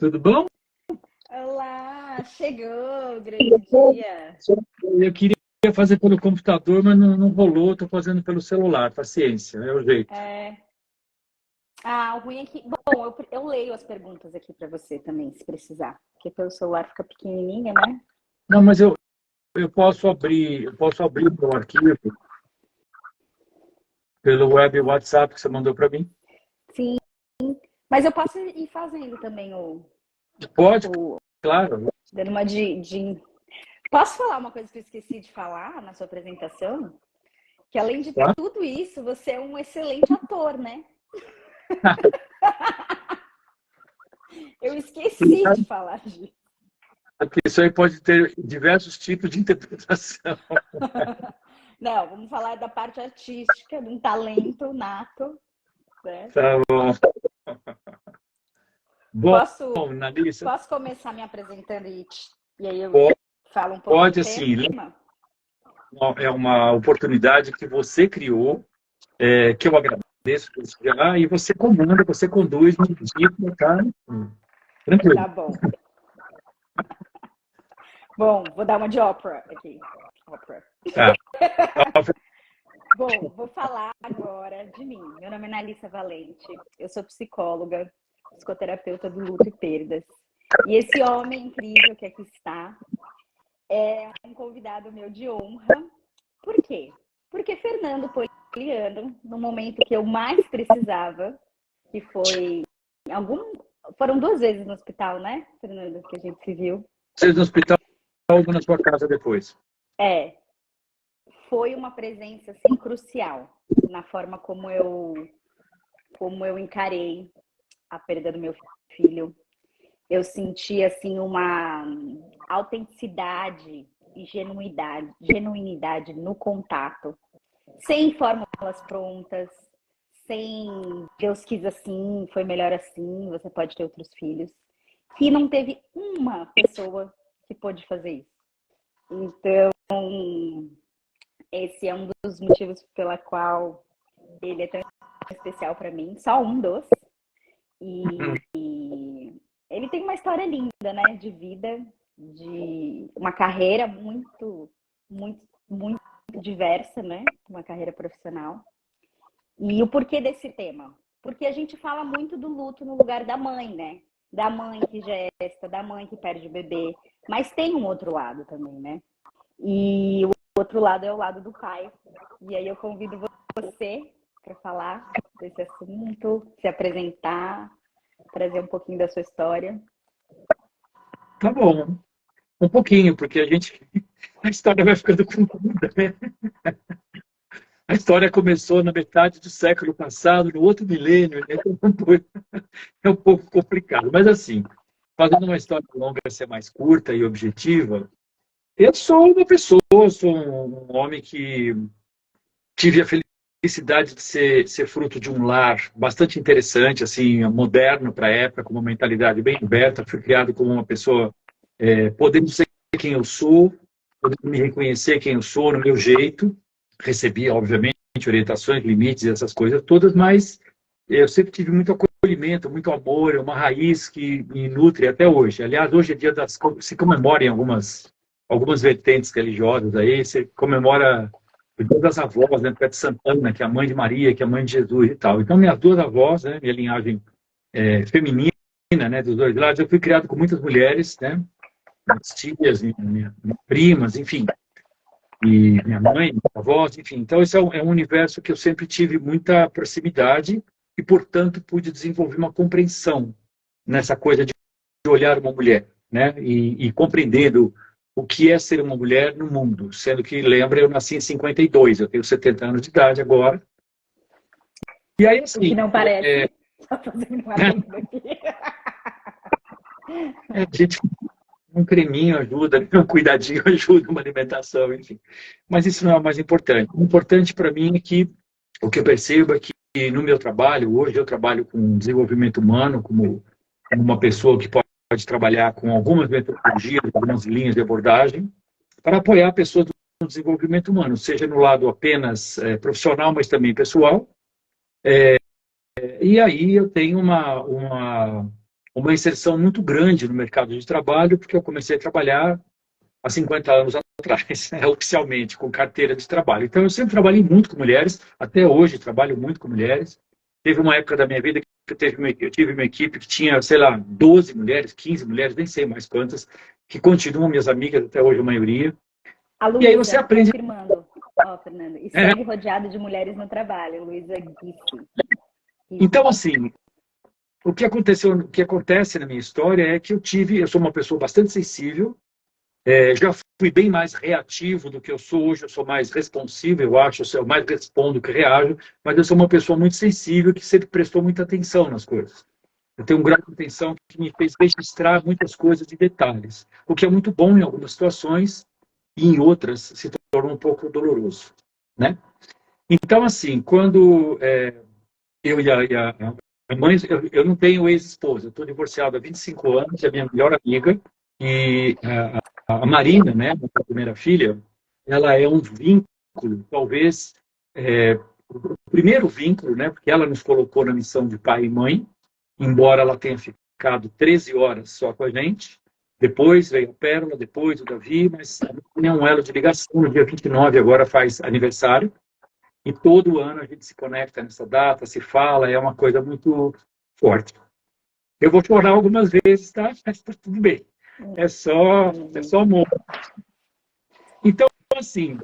Tudo bom? Olá, chegou, grande dia. Eu queria fazer pelo computador, mas não rolou. Estou fazendo pelo celular. Paciência, é o jeito. É... Ah, o ruim é que... Bom, eu leio as perguntas aqui para você também, se precisar. Porque pelo celular fica pequenininha, né? Não, mas eu posso abrir o meu arquivo pelo web WhatsApp que você mandou para mim. Sim, mas eu posso ir fazendo também Pode, o claro. dando uma de... Posso falar uma coisa que eu esqueci de falar na sua apresentação? Que além de Tá? tudo isso, você é um excelente ator, né? Eu esqueci de falar disso. Porque isso aí pode ter diversos tipos de interpretação. Não, vamos falar da parte artística, de um talento nato, né? Tá bom. Bom, Posso, Narissa, posso começar me apresentando e aí eu pode, falo um pouco do pode assim, né? tema? É uma oportunidade que você criou, que eu agradeço por já, e você comanda, você conduz, me indica, tá? Tranquilo. Tá bom. Bom, vou dar uma de ópera aqui. Ópera. Tá. Bom, vou falar agora de mim. Meu nome é Nalissa Valente. Eu sou psicóloga, psicoterapeuta do luto e perdas. E esse homem incrível que aqui está é um convidado meu de honra. Por quê? Porque Fernando Poliano, no momento que eu mais precisava, que foi foram 2 vezes no hospital, né, Fernando, que a gente se viu. Vocês no hospital ou na sua casa depois? Foi uma presença assim, crucial na forma como eu encarei a perda do meu filho. Eu senti assim uma autenticidade e genuinidade no contato, sem fórmulas prontas, sem Deus quis assim, foi melhor assim, você pode ter outros filhos. Que não teve uma pessoa que pôde fazer isso. Então, esse é um dos motivos pela qual ele é tão especial para mim, só um dos. E ele tem uma história linda, né, de vida, de uma carreira muito, muito, muito diversa, né, uma carreira profissional. E o porquê desse tema? Porque a gente fala muito do luto no lugar da mãe, né? Da mãe que gesta, da mãe que perde o bebê. Mas tem um outro lado também, né? E o outro lado é o lado do pai. E aí eu convido você para falar desse assunto, se apresentar, trazer um pouquinho da sua história. Tá bom. Um pouquinho, porque a história vai ficando comprida, né? A história começou na metade do século passado, no outro milênio, né? É um pouco complicado. Mas assim, fazendo uma história longa ser mais curta e objetiva, eu sou uma pessoa, sou um homem que tive a felicidade de ser fruto de um lar bastante interessante, assim, moderno para a época, com uma mentalidade bem aberta. Fui criado como uma pessoa podendo ser quem eu sou, podendo me reconhecer quem eu sou, no meu jeito. Recebi, obviamente, orientações, limites, essas coisas todas, mas eu sempre tive muito acolhimento, muito amor, uma raiz que me nutre até hoje. Aliás, hoje é dia se comemora em algumas vertentes religiosas aí, se comemora o dia das avós, né, porque é de Santana, que é a mãe de Maria, que é a mãe de Jesus e tal. Então, minhas duas avós, né, minha linhagem feminina, né, dos dois lados, eu fui criado com muitas mulheres, né, minhas tias, minhas primas, enfim, e minha mãe, minha avó, enfim. Então, esse é um universo que eu sempre tive muita proximidade e, portanto, pude desenvolver uma compreensão nessa coisa de olhar uma mulher, né? E compreendendo o que é ser uma mulher no mundo. Sendo que, lembra, eu nasci em 52, eu tenho 70 anos de idade agora. E aí, O que assim, não parece. Só fazendo uma adendo aqui. a gente, um creminho ajuda, um cuidadinho ajuda, uma alimentação, enfim. Mas isso não é o mais importante. O importante para mim é que o que eu percebo é que no meu trabalho, hoje eu trabalho com desenvolvimento humano, como uma pessoa que pode trabalhar com algumas metodologias, algumas linhas de abordagem, para apoiar pessoas no desenvolvimento humano, seja no lado apenas profissional, mas também pessoal. E aí eu tenho uma inserção muito grande no mercado de trabalho, porque eu comecei a trabalhar há 50 anos atrás, né, oficialmente, com carteira de trabalho. Então, eu sempre trabalhei muito com mulheres, até hoje trabalho muito com mulheres. Teve uma época da minha vida que eu tive uma equipe que tinha, sei lá, 12 mulheres, 15 mulheres, nem sei mais quantas, que continuam minhas amigas até hoje, a maioria. A E aí você Luísa, aprende. confirmando, ó, Fernando, e segue rodeado de mulheres no trabalho, Luísa Guice. Então, assim, o que acontece na minha história é que eu sou uma pessoa bastante sensível, já fui bem mais reativo do que eu sou hoje, eu sou mais responsível, eu acho, eu mais respondo que reajo, mas eu sou uma pessoa muito sensível que sempre prestou muita atenção nas coisas. Eu tenho um grau de atenção que me fez registrar muitas coisas e detalhes, o que é muito bom em algumas situações e em outras se torna um pouco doloroso, né? Então, assim, quando eu e a mãe, eu não tenho ex-esposa, eu estou divorciado há 25 anos, é a minha melhor amiga, e a Marina, né, a primeira filha, ela é um vínculo, talvez, o primeiro vínculo, né, porque ela nos colocou na missão de pai e mãe, embora ela tenha ficado 13 horas só com a gente. Depois veio a Pérola, depois o Davi, mas é um elo de ligação. No dia 29 agora faz aniversário, e todo ano a gente se conecta nessa data, se fala, é uma coisa muito forte. Eu vou chorar algumas vezes, tá? Mas tá tudo bem. É só amor. Então, assim,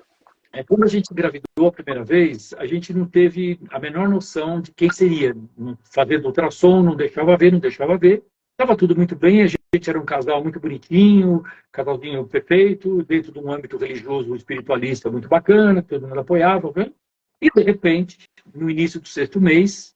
quando a gente engravidou a primeira vez, a gente não teve a menor noção de quem seria. Fazendo ultrassom, não deixava ver, não deixava ver. Estava tudo muito bem, a gente era um casal muito bonitinho, casalzinho perfeito, dentro de um âmbito religioso, espiritualista muito bacana, todo mundo apoiava. Né? E, de repente, no início do 6º mês,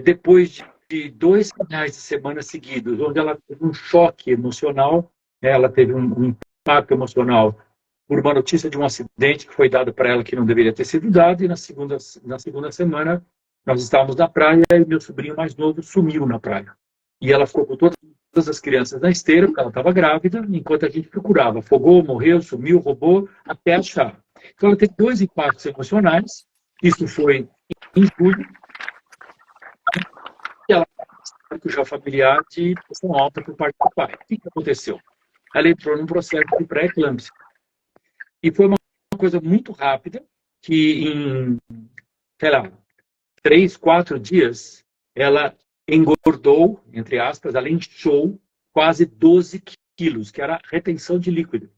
depois de 2 finais de semana seguidos, onde ela teve um choque emocional, ela teve um impacto emocional por uma notícia de um acidente que foi dado para ela que não deveria ter sido dado, e na segunda semana nós estávamos na praia e meu sobrinho mais novo sumiu na praia. E ela ficou com todas as crianças na esteira, porque ela estava grávida, enquanto a gente procurava. Afogou, morreu, sumiu, roubou, até achar. Então ela teve 2 impactos emocionais, isso foi em julho, e ela já familiar de pressão alta por parte do pai. O que aconteceu? Ela entrou num processo de pré-eclâmpsia. E foi uma coisa muito rápida, que em, sei lá, 3, 4 dias, ela engordou, entre aspas, ela inchou quase 12 quilos, que era retenção de líquido.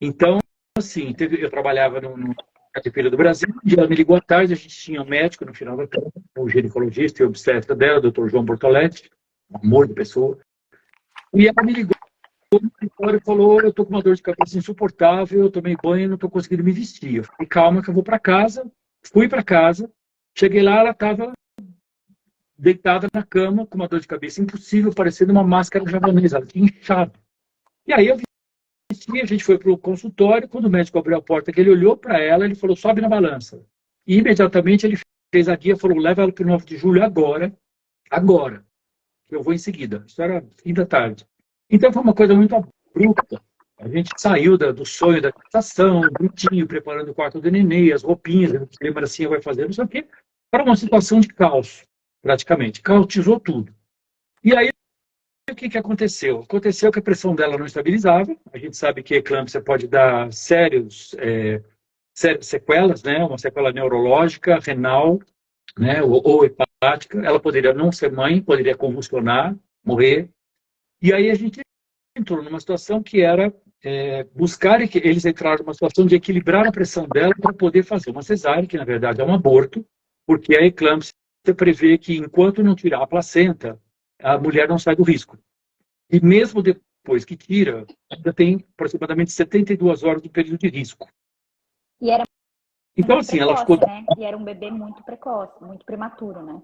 Então, assim, eu trabalhava no Caterpillar do Brasil, um dia ela me ligou à tarde, a gente tinha um médico no final da tarde, o ginecologista e o obstetra dela, o Dr. João Bortoletti, um amor de pessoa, e ela me ligou e falou, eu estou com uma dor de cabeça insuportável, eu tomei banho e não estou conseguindo me vestir. Eu falei, calma que eu vou para casa. Fui para casa, cheguei lá, ela estava deitada na cama com uma dor de cabeça impossível, parecendo uma máscara japonesa, ela tinha inchado. E aí eu vesti, a gente foi para o consultório, quando o médico abriu a porta, que ele olhou para ela, ele falou, sobe na balança. E imediatamente ele fez a guia, falou, leva ela para o 9 de julho agora, que eu vou em seguida. Isso era fim da tarde. Então foi uma coisa muito abrupta. A gente saiu do sonho da gestação, bonitinho, preparando o quarto do neném, as roupinhas, a lembrancinha vai fazer, não sei o quê, para uma situação de caos, praticamente. Caotizou tudo. E aí, o que aconteceu? Aconteceu que a pressão dela não estabilizava. A gente sabe que a eclâmpsia pode dar sérias sequelas, né? Uma sequela neurológica, renal, né? ou hepática. Ela poderia não ser mãe, poderia convulsionar, morrer. E aí a gente entrou numa situação que era eles entraram numa situação de equilibrar a pressão dela para poder fazer uma cesárea, que na verdade é um aborto, porque a eclâmpsia prevê que enquanto não tirar a placenta, a mulher não sai do risco. E mesmo depois que tira, ainda tem aproximadamente 72 horas de período de risco. E era então, muito assim, precoce, ela ficou né? E era um bebê muito precoce, muito prematuro, né?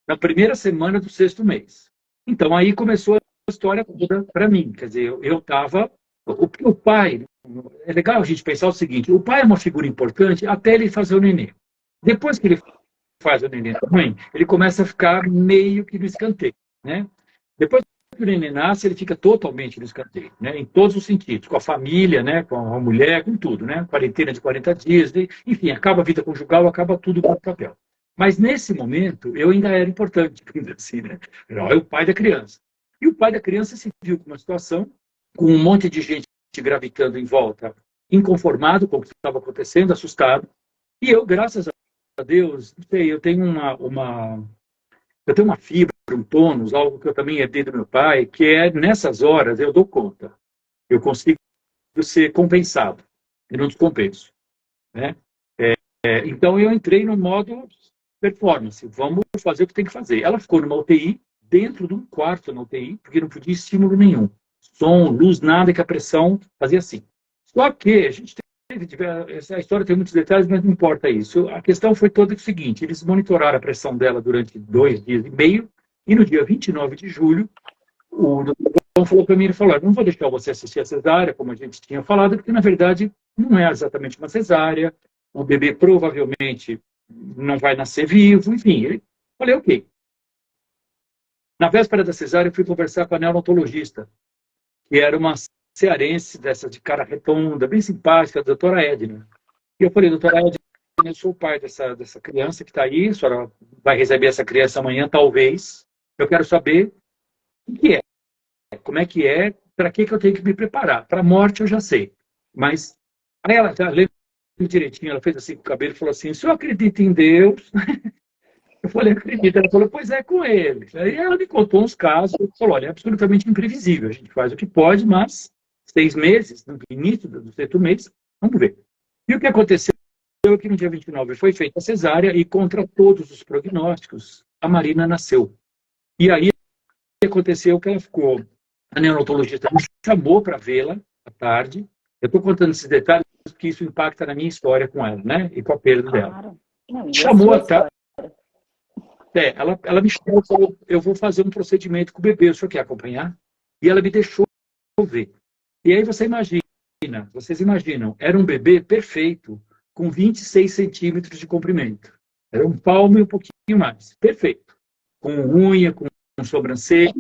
na primeira semana do 6º mês. Então, aí começou a história toda para mim. Quer dizer, eu estava... O pai... É legal a gente pensar o seguinte, o pai é uma figura importante até ele fazer o neném. Depois que ele faz o neném também, ele começa a ficar meio que no escanteio, né? Depois que o neném nasce, ele fica totalmente no escanteio, né? Em todos os sentidos, com a família, né? Com a mulher, com tudo, né? Quarentena de 40 dias, enfim, acaba a vida conjugal, acaba tudo com o papel. Mas nesse momento, eu ainda era importante, assim, né? Era o pai da criança. E o pai da criança se viu com uma situação, com um monte de gente gravitando em volta, inconformado com o que estava acontecendo, assustado. E eu, graças a Deus, não sei, eu tenho uma fibra, um tônus, algo que eu também herdei do meu pai, que é, nessas horas, eu dou conta. Eu consigo ser compensado, e não descompenso, né? Então, eu entrei no modo performance. Vamos fazer o que tem que fazer. Ela ficou numa UTI, dentro de um quarto na UTI, porque não podia estímulo nenhum. Som, luz, nada, que a pressão fazia assim. Só que a gente essa história tem muitos detalhes, mas não importa isso. A questão foi toda o seguinte: eles monitoraram a pressão dela durante 2 dias e meio, e no dia 29 de julho, o doutor falou para mim, ele falou: não vou deixar você assistir a cesárea, como a gente tinha falado, porque na verdade não é exatamente uma cesárea, o bebê provavelmente não vai nascer vivo, enfim. Eu falei, ok. Na véspera da cesárea, eu fui conversar com a neonatologista, que era uma cearense, dessa de cara redonda, bem simpática, a doutora Edna. E eu falei, doutora Edna, eu sou o pai dessa criança que está aí, a senhora vai receber essa criança amanhã, talvez. Eu quero saber o que é, como é que é, para que eu tenho que me preparar. Para a morte eu já sei. Mas aí ela, lembra direitinho, ela fez assim com o cabelo e falou assim: o senhor acredita em Deus? Eu falei, acredito. Ela falou, pois é, com ele. Aí ela me contou uns casos, falou, olha, é absolutamente imprevisível. A gente faz o que pode, mas 6 meses, no início do sexto mês, vamos ver. E o que aconteceu é que no dia 29 foi feita a cesárea e, contra todos os prognósticos, a Marina nasceu. E aí aconteceu que ela ficou, a neonatologista me chamou para vê-la à tarde. Eu estou contando esses detalhes porque isso impacta na minha história com ela, né? E com a perda dela. Claro. Não, e a Chamou sua à tarde. história? Ela me chamou e falou, eu vou fazer um procedimento com o bebê, o senhor quer acompanhar? E ela me deixou ver. E aí vocês imaginam, era um bebê perfeito, com 26 centímetros de comprimento. Era um palmo e um pouquinho mais. Perfeito. Com unha, com sobrancelha,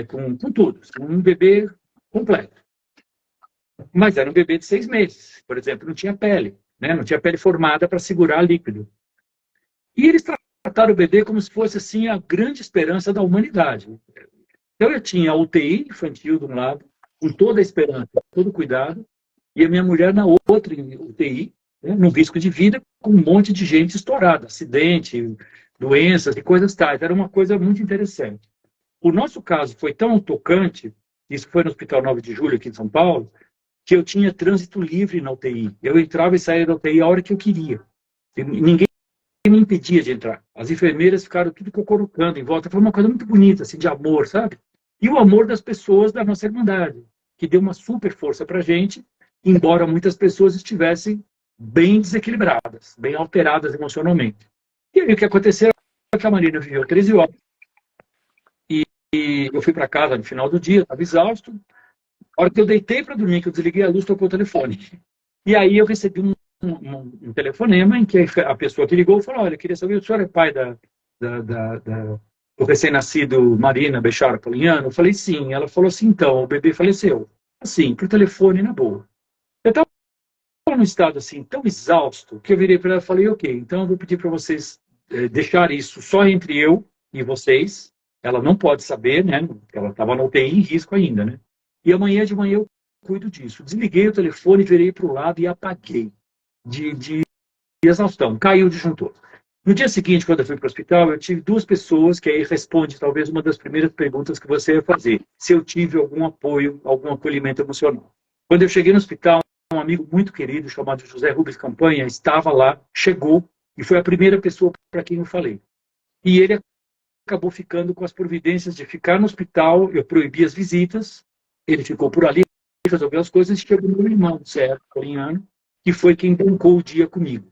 com tudo. Um bebê completo. Mas era um bebê de 6 meses. Por exemplo, não tinha pele. Né? Não tinha pele formada para segurar líquido. E eles trataram o bebê como se fosse assim a grande esperança da humanidade. Então eu tinha a UTI infantil de um lado, com toda a esperança, todo o cuidado, e a minha mulher na outra UTI, né, no risco de vida, com um monte de gente estourada, acidente, doenças e coisas tais. Era uma coisa muito interessante. O nosso caso foi tão tocante, isso foi no Hospital 9 de Julho, aqui em São Paulo, que eu tinha trânsito livre na UTI. Eu entrava e saía da UTI a hora que eu queria. Ninguém me impedia de entrar. As enfermeiras ficaram tudo cocorocando em volta. Foi uma coisa muito bonita, assim, de amor, sabe? E o amor das pessoas da nossa Irmandade, que deu uma super força para a gente, embora muitas pessoas estivessem bem desequilibradas, bem alteradas emocionalmente. E aí o que aconteceu é que a Marina viveu 13 horas e eu fui para casa no final do dia, estava exausto. A hora que eu deitei para dormir, que eu desliguei a luz, tocou o telefone. E aí eu recebi um telefonema em que a pessoa que ligou falou: olha, queria saber, o senhor é pai do recém-nascido Marina Bechara Polignano? Eu falei, sim. Ela falou assim, então, o bebê faleceu. Assim, por telefone, na boa. Eu estava num estado assim, tão exausto, que eu virei para ela e falei, ok, então eu vou pedir para vocês deixar isso só entre eu e vocês. Ela não pode saber, né? Ela estava na UTI em risco ainda, né? E amanhã de manhã eu cuido disso. Desliguei o telefone, virei para o lado e apaguei de exaustão. Caiu o disjuntor. No dia seguinte, quando eu fui para o hospital, eu tive 2 pessoas que aí responde talvez uma das primeiras perguntas que você ia fazer. Se eu tive algum apoio, algum acolhimento emocional. Quando eu cheguei no hospital, um amigo muito querido, chamado José Rubens Campanha, estava lá, chegou, e foi a primeira pessoa para quem eu falei. E ele acabou ficando com as providências de ficar no hospital, eu proibi as visitas, ele ficou por ali, resolveu as coisas, e chegou meu irmão, Sérgio Polignano, que foi quem bancou o dia comigo.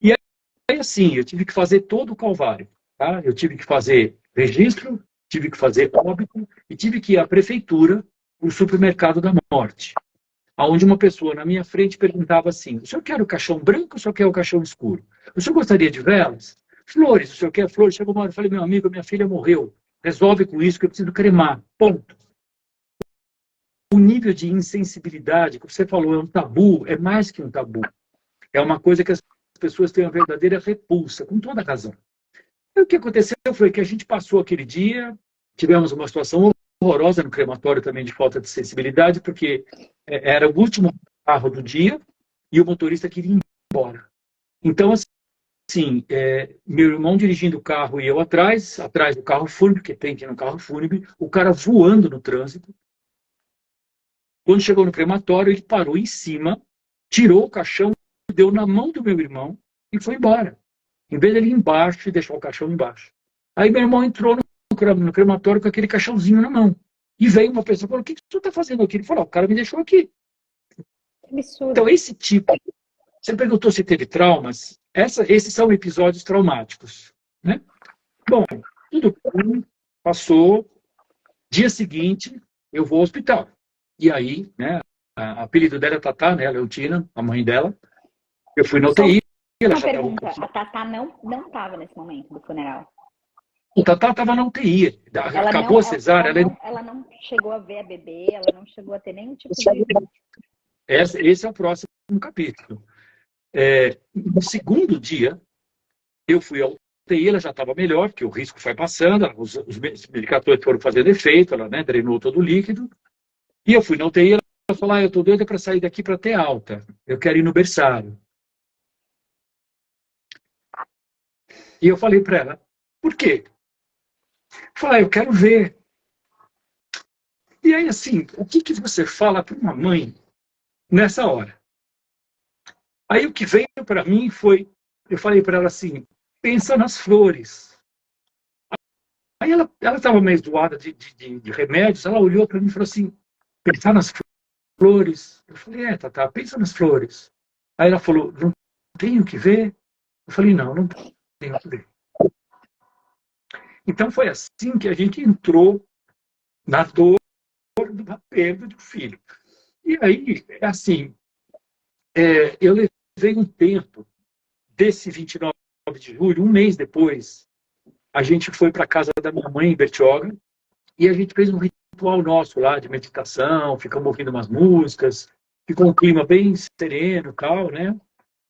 E aí, assim, eu tive que fazer todo o calvário. Tá? Eu tive que fazer registro, tive que fazer óbito, e tive que ir à prefeitura, o supermercado da morte, onde uma pessoa na minha frente perguntava assim: o senhor quer o caixão branco ou o senhor quer o caixão escuro? O senhor gostaria de velas? Flores, o senhor quer flores? Chegou uma hora, eu falei, meu amigo, minha filha morreu. Resolve com isso que eu preciso cremar. Ponto. O nível de insensibilidade que você falou é um tabu, é mais que um tabu. É uma coisa que as pessoas têm uma verdadeira repulsa, com toda razão. E o que aconteceu foi que a gente passou aquele dia, tivemos uma situação horrorosa no crematório também de falta de sensibilidade, porque era o último carro do dia e o motorista queria ir embora. Então, assim, meu irmão dirigindo o carro e eu atrás do carro fúnebre, porque tem que ir no carro fúnebre, o cara voando no trânsito. Quando chegou no crematório, ele parou em cima, tirou o caixão, deu na mão do meu irmão e foi embora. Em vez dele ir embaixo e deixar o caixão embaixo. Aí meu irmão entrou no crematório com aquele caixãozinho na mão. E veio uma pessoa e falou, o que você está fazendo aqui? Ele falou, o cara me deixou aqui. Absurdo. Então, esse tipo... Você perguntou se teve traumas. Esses são episódios traumáticos. Né? Bom, tudo bem, passou. Dia seguinte, eu vou ao hospital. E aí, né, o apelido dela é Tatá, né, a Leontina, a mãe dela. Eu fui na UTI. Uma pergunta, a Tatá não estava nesse momento do funeral? O Tatá estava na UTI. Acabou a cesárea. Ela não chegou a ver a bebê, ela não chegou a ter nenhum tipo de... Esse é o próximo capítulo. No segundo dia, eu fui ao UTI, ela já estava melhor, porque o risco foi passando, os medicamentos foram fazendo efeito, ela, né, drenou todo o líquido. E eu fui na UTI, ela falou, eu estou doida para sair daqui para ter alta. Eu quero ir no berçário. E eu falei para ela, por quê? Eu falei, eu quero ver. E aí, assim, o que você fala para uma mãe nessa hora? Aí o que veio para mim foi, eu falei para ela assim, pensa nas flores. Aí ela estava meio doada de remédios, ela olhou para mim e falou assim, pensar nas flores. Eu falei, Tatá, pensa nas flores. Aí ela falou, não tenho que ver? Eu falei, não tenho que ver. Então foi assim que a gente entrou na dor da perda do filho. E aí, assim, eu levei um tempo, desse 29 de julho, um mês depois, a gente foi para a casa da minha mãe em Bertioga e a gente fez um ritual nosso lá de meditação, ficamos ouvindo umas músicas, ficou um clima bem sereno e tal, né?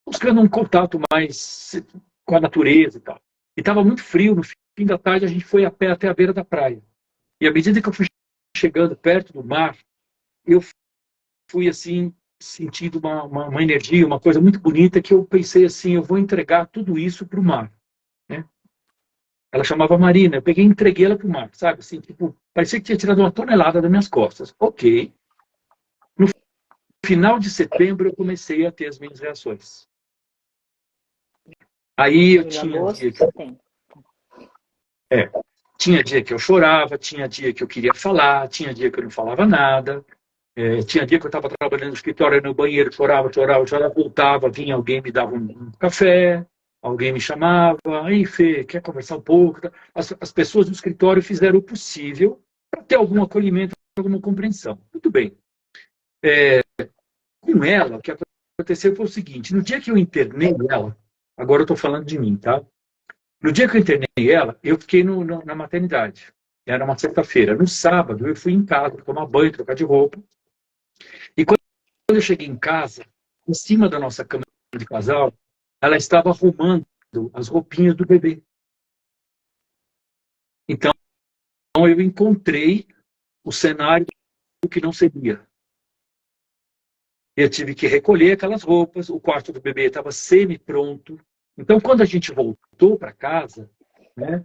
Buscando um contato mais com a natureza e tal. E estava muito frio, no fim da tarde a gente foi a pé até a beira da praia. E à medida que eu fui chegando perto do mar, eu fui assim, sentindo uma energia, uma coisa muito bonita, que eu pensei assim, eu vou entregar tudo isso para o mar. Né? Ela chamava Marina, eu peguei e entreguei ela para o mar, sabe? Assim, tipo, parecia que tinha tirado uma tonelada das minhas costas. Ok. No final de setembro eu comecei a ter as minhas reações. Aí eu tinha dia que... tinha dia que eu chorava, tinha dia que eu queria falar, tinha dia que eu não falava nada. Tinha dia que eu estava trabalhando no escritório, no banheiro, chorava, voltava, vinha alguém, me dava um café, alguém me chamava, aí Fê, quer conversar um pouco? As pessoas do escritório fizeram o possível para ter algum acolhimento, alguma compreensão. Muito bem. Com ela, o que aconteceu foi o seguinte, no dia que eu internei ela, agora eu estou falando de mim, tá? No dia que eu internei ela, eu fiquei na maternidade. Era uma sexta-feira. No sábado, eu fui em casa tomar banho, trocar de roupa. E quando eu cheguei em casa, em cima da nossa cama de casal, ela estava arrumando as roupinhas do bebê. Então, eu encontrei o cenário do que não seria. Eu tive que recolher aquelas roupas, o quarto do bebê estava semi-pronto. Então, quando a gente voltou para casa, né,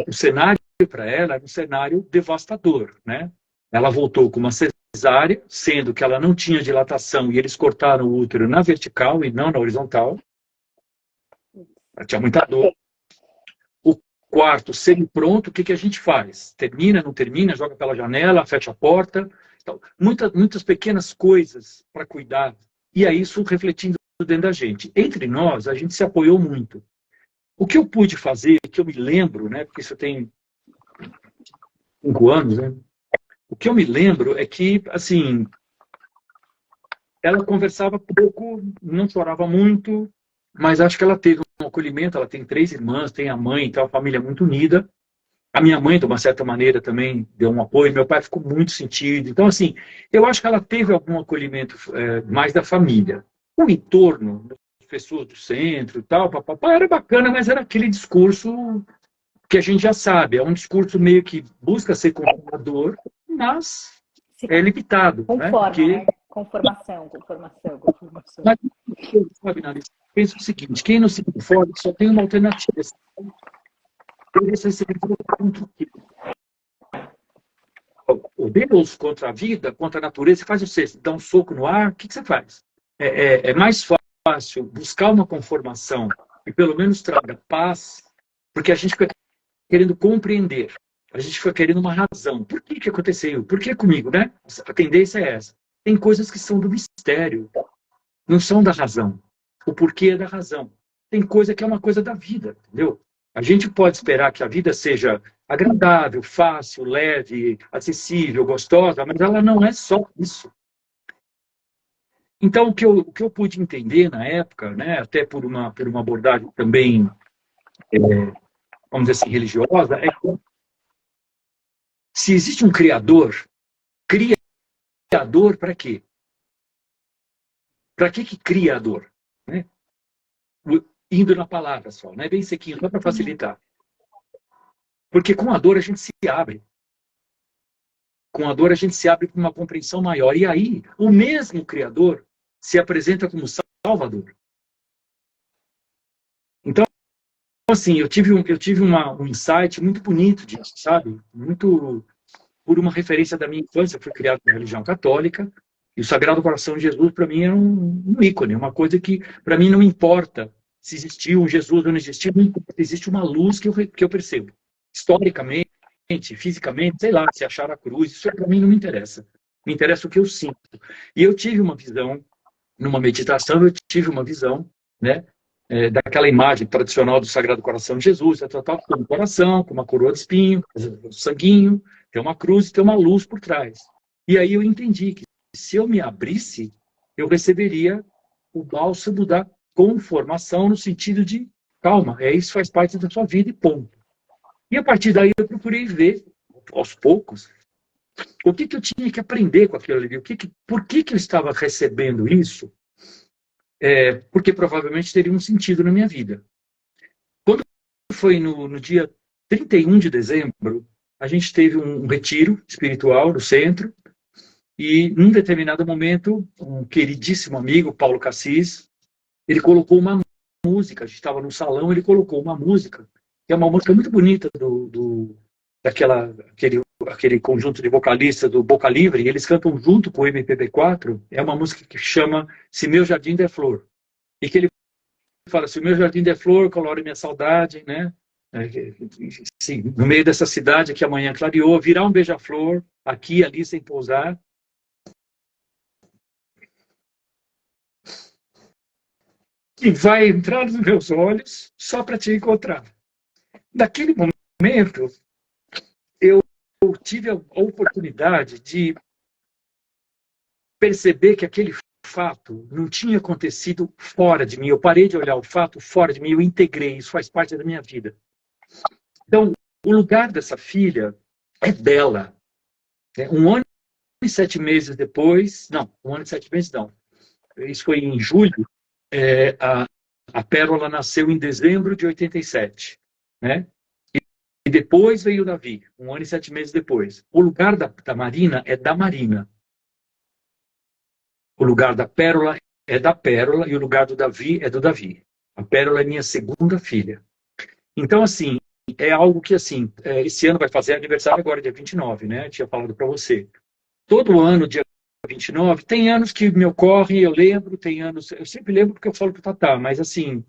o cenário para ela era um cenário devastador. Né? Ela voltou com uma cesárea, sendo que ela não tinha dilatação e eles cortaram o útero na vertical e não na horizontal. Ela tinha muita dor. O quarto semi-pronto, o que a gente faz? Termina, não termina, joga pela janela, fecha a porta. Então, muitas pequenas coisas para cuidar. E aí isso refletindo dentro da gente. Entre nós, a gente se apoiou muito. O que eu pude fazer, que eu me lembro, né, porque isso tem 5 anos, né? O que eu me lembro é que, assim, ela conversava pouco, não chorava muito, mas acho que ela teve um acolhimento, ela tem 3 irmãs, tem a mãe, então a família é muito unida. A minha mãe, de uma certa maneira, também deu um apoio, meu pai ficou muito sentido. Então, assim, eu acho que ela teve algum acolhimento mais da família. O entorno, pessoas do centro e tal, papapá, era bacana, mas era aquele discurso que a gente já sabe, é um discurso meio que busca ser conservador, mas Se é limitado, né? conforma, Porque, né? Conformação, conformação, conformação. mas, sabe, Narissa, pensa o seguinte, quem não se conforma só tem uma alternativa. Você se contra o quê? O Deus contra a vida, contra a natureza, você faz o quê? Você dá um soco no ar, o que você faz? É mais fácil buscar uma conformação que pelo menos traga paz, porque a gente fica querendo compreender, a gente fica querendo uma razão. Por que que aconteceu? Por que comigo, né? A tendência é essa. Tem coisas que são do mistério, não são da razão. O porquê é da razão. Tem coisa que é uma coisa da vida, entendeu? A gente pode esperar que a vida seja agradável, fácil, leve, acessível, gostosa, mas ela não é só isso. Então, o que eu pude entender na época, né, até por uma abordagem também, vamos dizer assim, religiosa, é que se existe um criador, criador para quê? Para que criador? Né? Indo na palavra só, não é bem sequinho, só para facilitar. Porque com a dor a gente se abre. Com a dor a gente se abre para uma compreensão maior. E aí, o mesmo Criador se apresenta como Salvador. Então, assim, eu tive um insight muito bonito disso, sabe? Muito por uma referência da minha infância. Eu fui criado na religião católica. E o Sagrado Coração de Jesus, para mim, era um ícone. Uma coisa que, para mim, não importa se existiu um Jesus ou não existiu. Não importa. Existe uma luz que eu percebo. Historicamente, fisicamente, sei lá, se achar a cruz, isso para mim não me interessa. Me interessa o que eu sinto. E eu tive uma visão, numa meditação, eu tive uma visão, né, daquela imagem tradicional do Sagrado Coração de Jesus, com um coração, com uma coroa de espinho, um sanguinho, tem uma cruz e tem uma luz por trás. E aí eu entendi que se eu me abrisse, eu receberia o bálsamo da conformação no sentido de calma, isso faz parte da sua vida e ponto. E a partir daí eu procurei ver, aos poucos, o que eu tinha que aprender com aquilo ali. Por que eu estava recebendo isso? Porque provavelmente teria um sentido na minha vida. Quando foi no dia 31 de dezembro, a gente teve um retiro espiritual no centro, e num determinado momento, um queridíssimo amigo, Paulo Cassis, ele colocou uma música, a gente estava no salão, ele colocou uma música, que é uma música muito bonita aquele conjunto de vocalistas do Boca Livre, eles cantam junto com o MPB4, é uma música que chama Se Meu Jardim Der Flor. E que ele fala, se o meu jardim der flor, colore minha saudade, né? Sim, no meio dessa cidade que amanhã clareou, virá um beija-flor, aqui e ali sem pousar. Que vai entrar nos meus olhos só para te encontrar. Naquele momento, eu tive a oportunidade de perceber que aquele fato não tinha acontecido fora de mim. Eu parei de olhar o fato fora de mim, eu integrei, isso faz parte da minha vida. Então, o lugar dessa filha é dela. Um ano e 7 meses depois, não, um ano e 7 meses não, isso foi em julho, a Pérola nasceu em dezembro de 87, né? E depois veio o Davi, um ano e 7 meses depois. O lugar da Marina é da Marina. O lugar da Pérola é da Pérola e o lugar do Davi é do Davi. A Pérola é minha segunda filha. Então, assim, é algo que, assim, esse ano vai fazer aniversário agora, dia 29, né? Eu tinha falado para você. Todo ano, dia 29, tem anos que me ocorre, eu lembro, tem anos... Eu sempre lembro porque eu falo pro Tatá, mas, assim,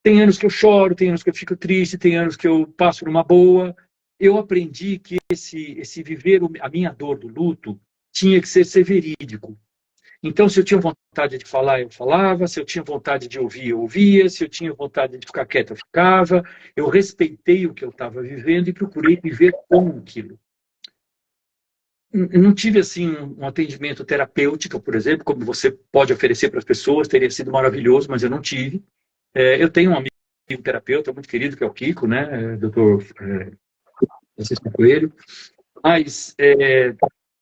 tem anos que eu choro, tem anos que eu fico triste, tem anos que eu passo numa boa. Eu aprendi que esse viver a minha dor do luto tinha que ser verídico. Então, se eu tinha vontade de falar, eu falava. Se eu tinha vontade de ouvir, eu ouvia. Se eu tinha vontade de ficar quieto, eu ficava. Eu respeitei o que eu estava vivendo e procurei viver com aquilo. Eu não tive, assim, um atendimento terapêutico, por exemplo, como você pode oferecer para as pessoas. Teria sido maravilhoso, mas eu não tive. Eu tenho um amigo terapeuta muito querido, que é o Kiko, né? Doutor Francisco Coelho. Mas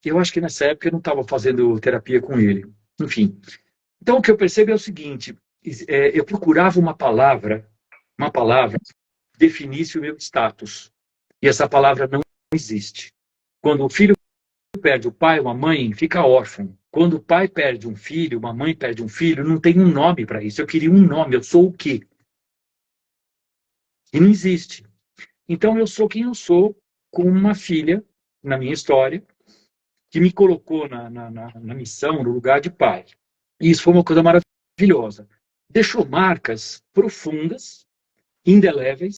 eu acho que nessa época eu não estava fazendo terapia com ele. Enfim. Então, o que eu percebo é o seguinte, eu procurava uma palavra que definisse o meu status. E essa palavra não existe. Quando o filho perde o pai, uma mãe, fica órfão. Quando o pai perde um filho, uma mãe perde um filho, não tem um nome para isso. Eu queria um nome, eu sou o quê? E não existe. Então eu sou quem eu sou, com uma filha, na minha história, que me colocou na missão, no lugar de pai. E isso foi uma coisa maravilhosa. Deixou marcas profundas, indeléveis,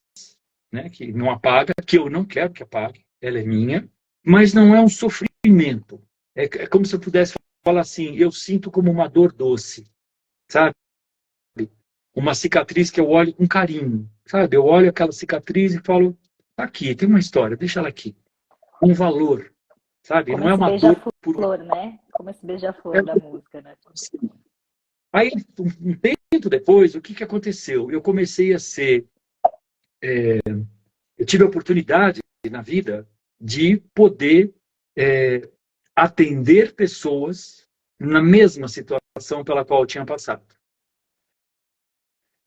né, que não apaga, que eu não quero que apague, ela é minha, mas não é um sofrimento. É como se eu pudesse falar assim, eu sinto como uma dor doce, sabe? Uma cicatriz que eu olho com carinho, sabe? Eu olho aquela cicatriz e falo, tá aqui, tem uma história, deixa ela aqui. Um valor, sabe? Como Não é esse uma dor por... beija-flor, né? Como esse beija-flor da música, né? Aí, um tempo depois, o que aconteceu? Eu comecei a ser... eu tive a oportunidade na vida de poder atender pessoas na mesma situação pela qual eu tinha passado.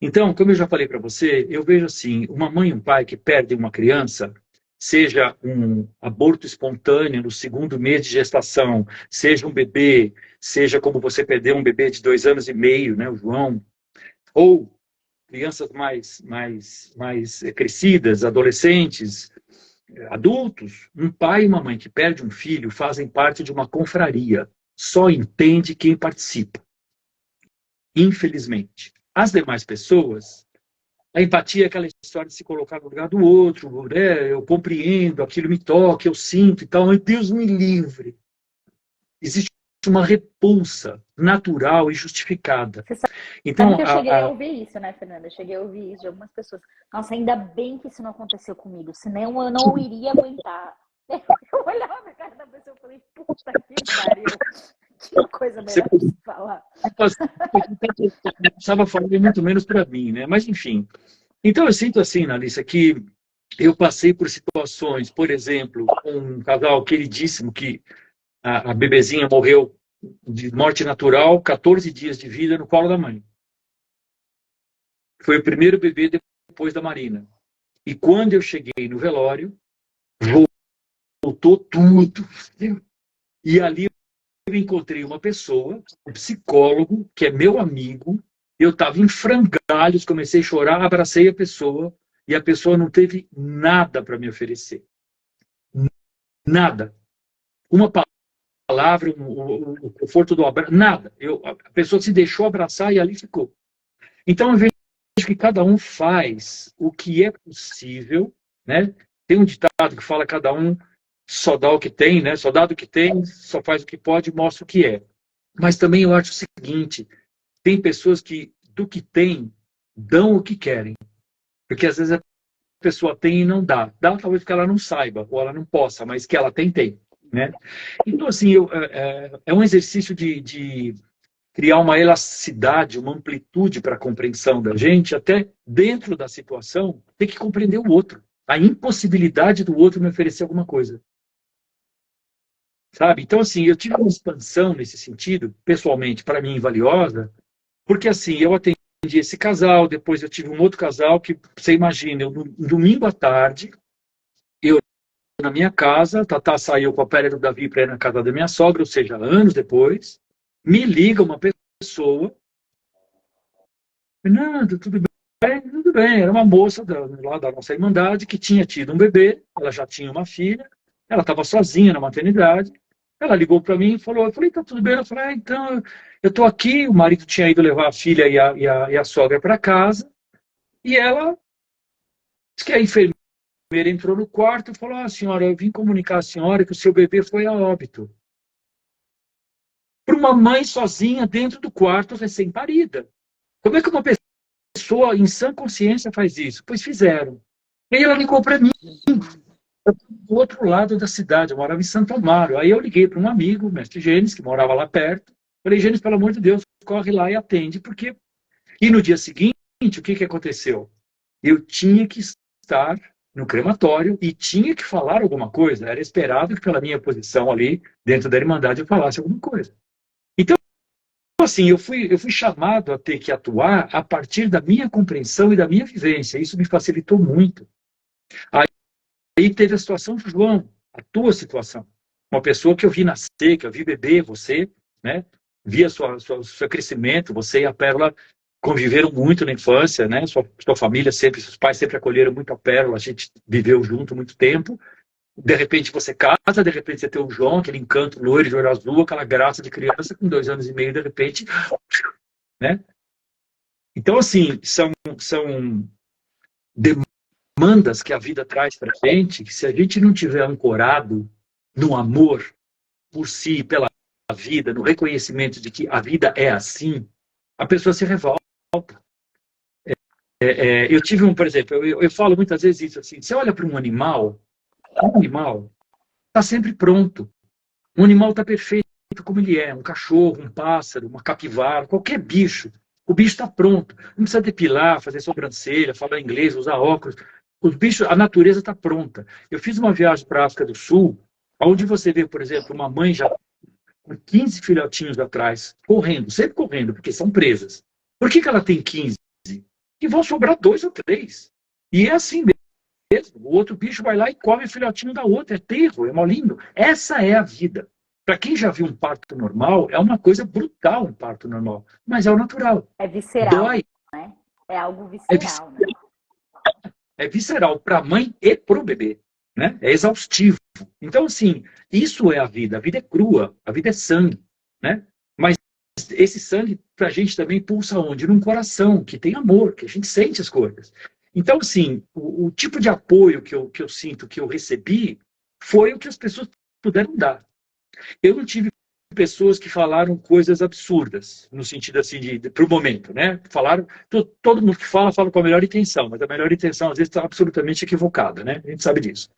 Então, como eu já falei para você, eu vejo assim, uma mãe e um pai que perdem uma criança, seja um aborto espontâneo no segundo mês de gestação, seja um bebê, seja como você perdeu um bebê de 2 anos e meio, né, o João, ou crianças mais crescidas, adolescentes, adultos, um pai e uma mãe que perde um filho fazem parte de uma confraria. Só entende quem participa. Infelizmente. As demais pessoas, a empatia é aquela história de se colocar no lugar do outro, né? Eu compreendo, aquilo me toca, eu sinto e tal, mas Deus me livre. Existe uma repulsa natural e justificada. Você sabe Então, que eu cheguei a ouvir isso, né, Fernanda? Eu cheguei a ouvir isso de algumas pessoas. Nossa, ainda bem que isso não aconteceu comigo, senão eu não iria aguentar. Eu olhava na cara da pessoa e falei, puta que pariu. Que coisa melhor de se falar. Eu estava falando muito menos para mim, né? Mas, enfim. Então, eu sinto assim, Narissa, que eu passei por situações, por exemplo, um casal queridíssimo que a bebezinha morreu de morte natural, 14 dias de vida no colo da mãe. Foi o primeiro bebê depois da Marina. E quando eu cheguei no velório, voltou tudo. E ali eu encontrei uma pessoa, um psicólogo, que é meu amigo. Eu estava em frangalhos, comecei a chorar, abracei a pessoa, e a pessoa não teve nada para me oferecer. Nada. Uma palavra, o conforto do abraço, nada. A pessoa se deixou abraçar e ali ficou. Então eu vejo que cada um faz o que é possível, né? Tem um ditado que fala que cada um só dá o que tem, né? Só dá o que tem, só faz o que pode e mostra o que é. Mas também eu acho o seguinte, tem pessoas que, do que tem, dão o que querem. Porque às vezes a pessoa tem e não dá. Dá talvez porque ela não saiba, ou ela não possa, mas que ela tem, tem. Né? Então, assim, é um exercício de criar uma elasticidade, uma amplitude para a compreensão da gente, até dentro da situação, ter que compreender o outro. A impossibilidade do outro me oferecer alguma coisa. Sabe? Então, assim, eu tive uma expansão nesse sentido, pessoalmente, para mim, valiosa, porque, assim, eu atendi esse casal, depois eu tive um outro casal que, você imagina, eu, no domingo à tarde, eu na minha casa, Tatá saiu com a Pérea do Davi para ir na casa da minha sogra, ou seja, anos depois, me liga uma pessoa, Fernando, tudo bem? Tudo bem, era uma moça lá da nossa Irmandade que tinha tido um bebê, ela já tinha uma filha, ela estava sozinha na maternidade, ela ligou para mim e falou, eu falei, tá tudo bem? Ela falou, então, eu estou aqui, o marido tinha ido levar a filha e a sogra para casa, e ela disse que a enfermeira entrou no quarto e falou, senhora, eu vim comunicar à senhora que o seu bebê foi a óbito. Para uma mãe sozinha dentro do quarto recém-parida. Como é que uma pessoa em sã consciência faz isso? Pois fizeram. E aí ela ligou para mim, do outro lado da cidade, eu morava em Santo Amaro. Aí eu liguei para um amigo, o mestre Gênesis, que morava lá perto. Falei, Gênesis, pelo amor de Deus, corre lá e atende, porque... E no dia seguinte, o que aconteceu? Eu tinha que estar no crematório e tinha que falar alguma coisa. Era esperado que, pela minha posição ali, dentro da Irmandade, eu falasse alguma coisa. Então, assim, eu fui chamado a ter que atuar a partir da minha compreensão e da minha vivência. Isso me facilitou muito. Aí teve a situação do João, a tua situação. Uma pessoa que eu vi nascer, que eu vi beber, você, né? Vi seu crescimento, você e a Pérola conviveram muito na infância, né? Sua família sempre, seus pais sempre acolheram muito a Pérola, a gente viveu junto muito tempo. De repente você casa, de repente você tem o João, aquele encanto loiro de olho azul, aquela graça de criança com 2 anos e meio, de repente, né? Então, assim, são demandas que a vida traz para a gente, que se a gente não tiver ancorado no amor por si, pela vida, no reconhecimento de que a vida é assim, a pessoa se revolta. Eu tive por exemplo, eu falo muitas vezes isso assim, você olha para um animal está sempre pronto. Um animal está perfeito como ele é, um cachorro, um pássaro, uma capivara, qualquer bicho. O bicho está pronto. Não precisa depilar, fazer sobrancelha, falar inglês, usar óculos. Os bichos, a natureza está pronta. Eu fiz uma viagem para a África do Sul, onde você vê, por exemplo, uma mãe já com 15 filhotinhos atrás, correndo, sempre correndo, porque são presas. Por que ela tem 15? Que vão sobrar 2 ou 3. E é assim mesmo. O outro bicho vai lá e come o filhotinho da outra. É terro, é molindo. Essa é a vida. Para quem já viu um parto normal, é uma coisa brutal um parto normal. Mas é o natural. É visceral, Dói. né? É algo É visceral, né? visceral. É visceral para a mãe e para o bebê. Né? É exaustivo. Então, assim, isso é a vida. A vida é crua, a vida é sangue. Né? Mas esse sangue, para a gente também pulsa onde? Num coração, que tem amor, que a gente sente as coisas. Então, assim, o tipo de apoio que eu sinto, que eu recebi, foi o que as pessoas puderam dar. Eu não tive pessoas que falaram coisas absurdas, no sentido assim, para o momento, né? Falaram, todo mundo que fala com a melhor intenção, mas a melhor intenção às vezes está absolutamente equivocada, né? A gente sabe disso.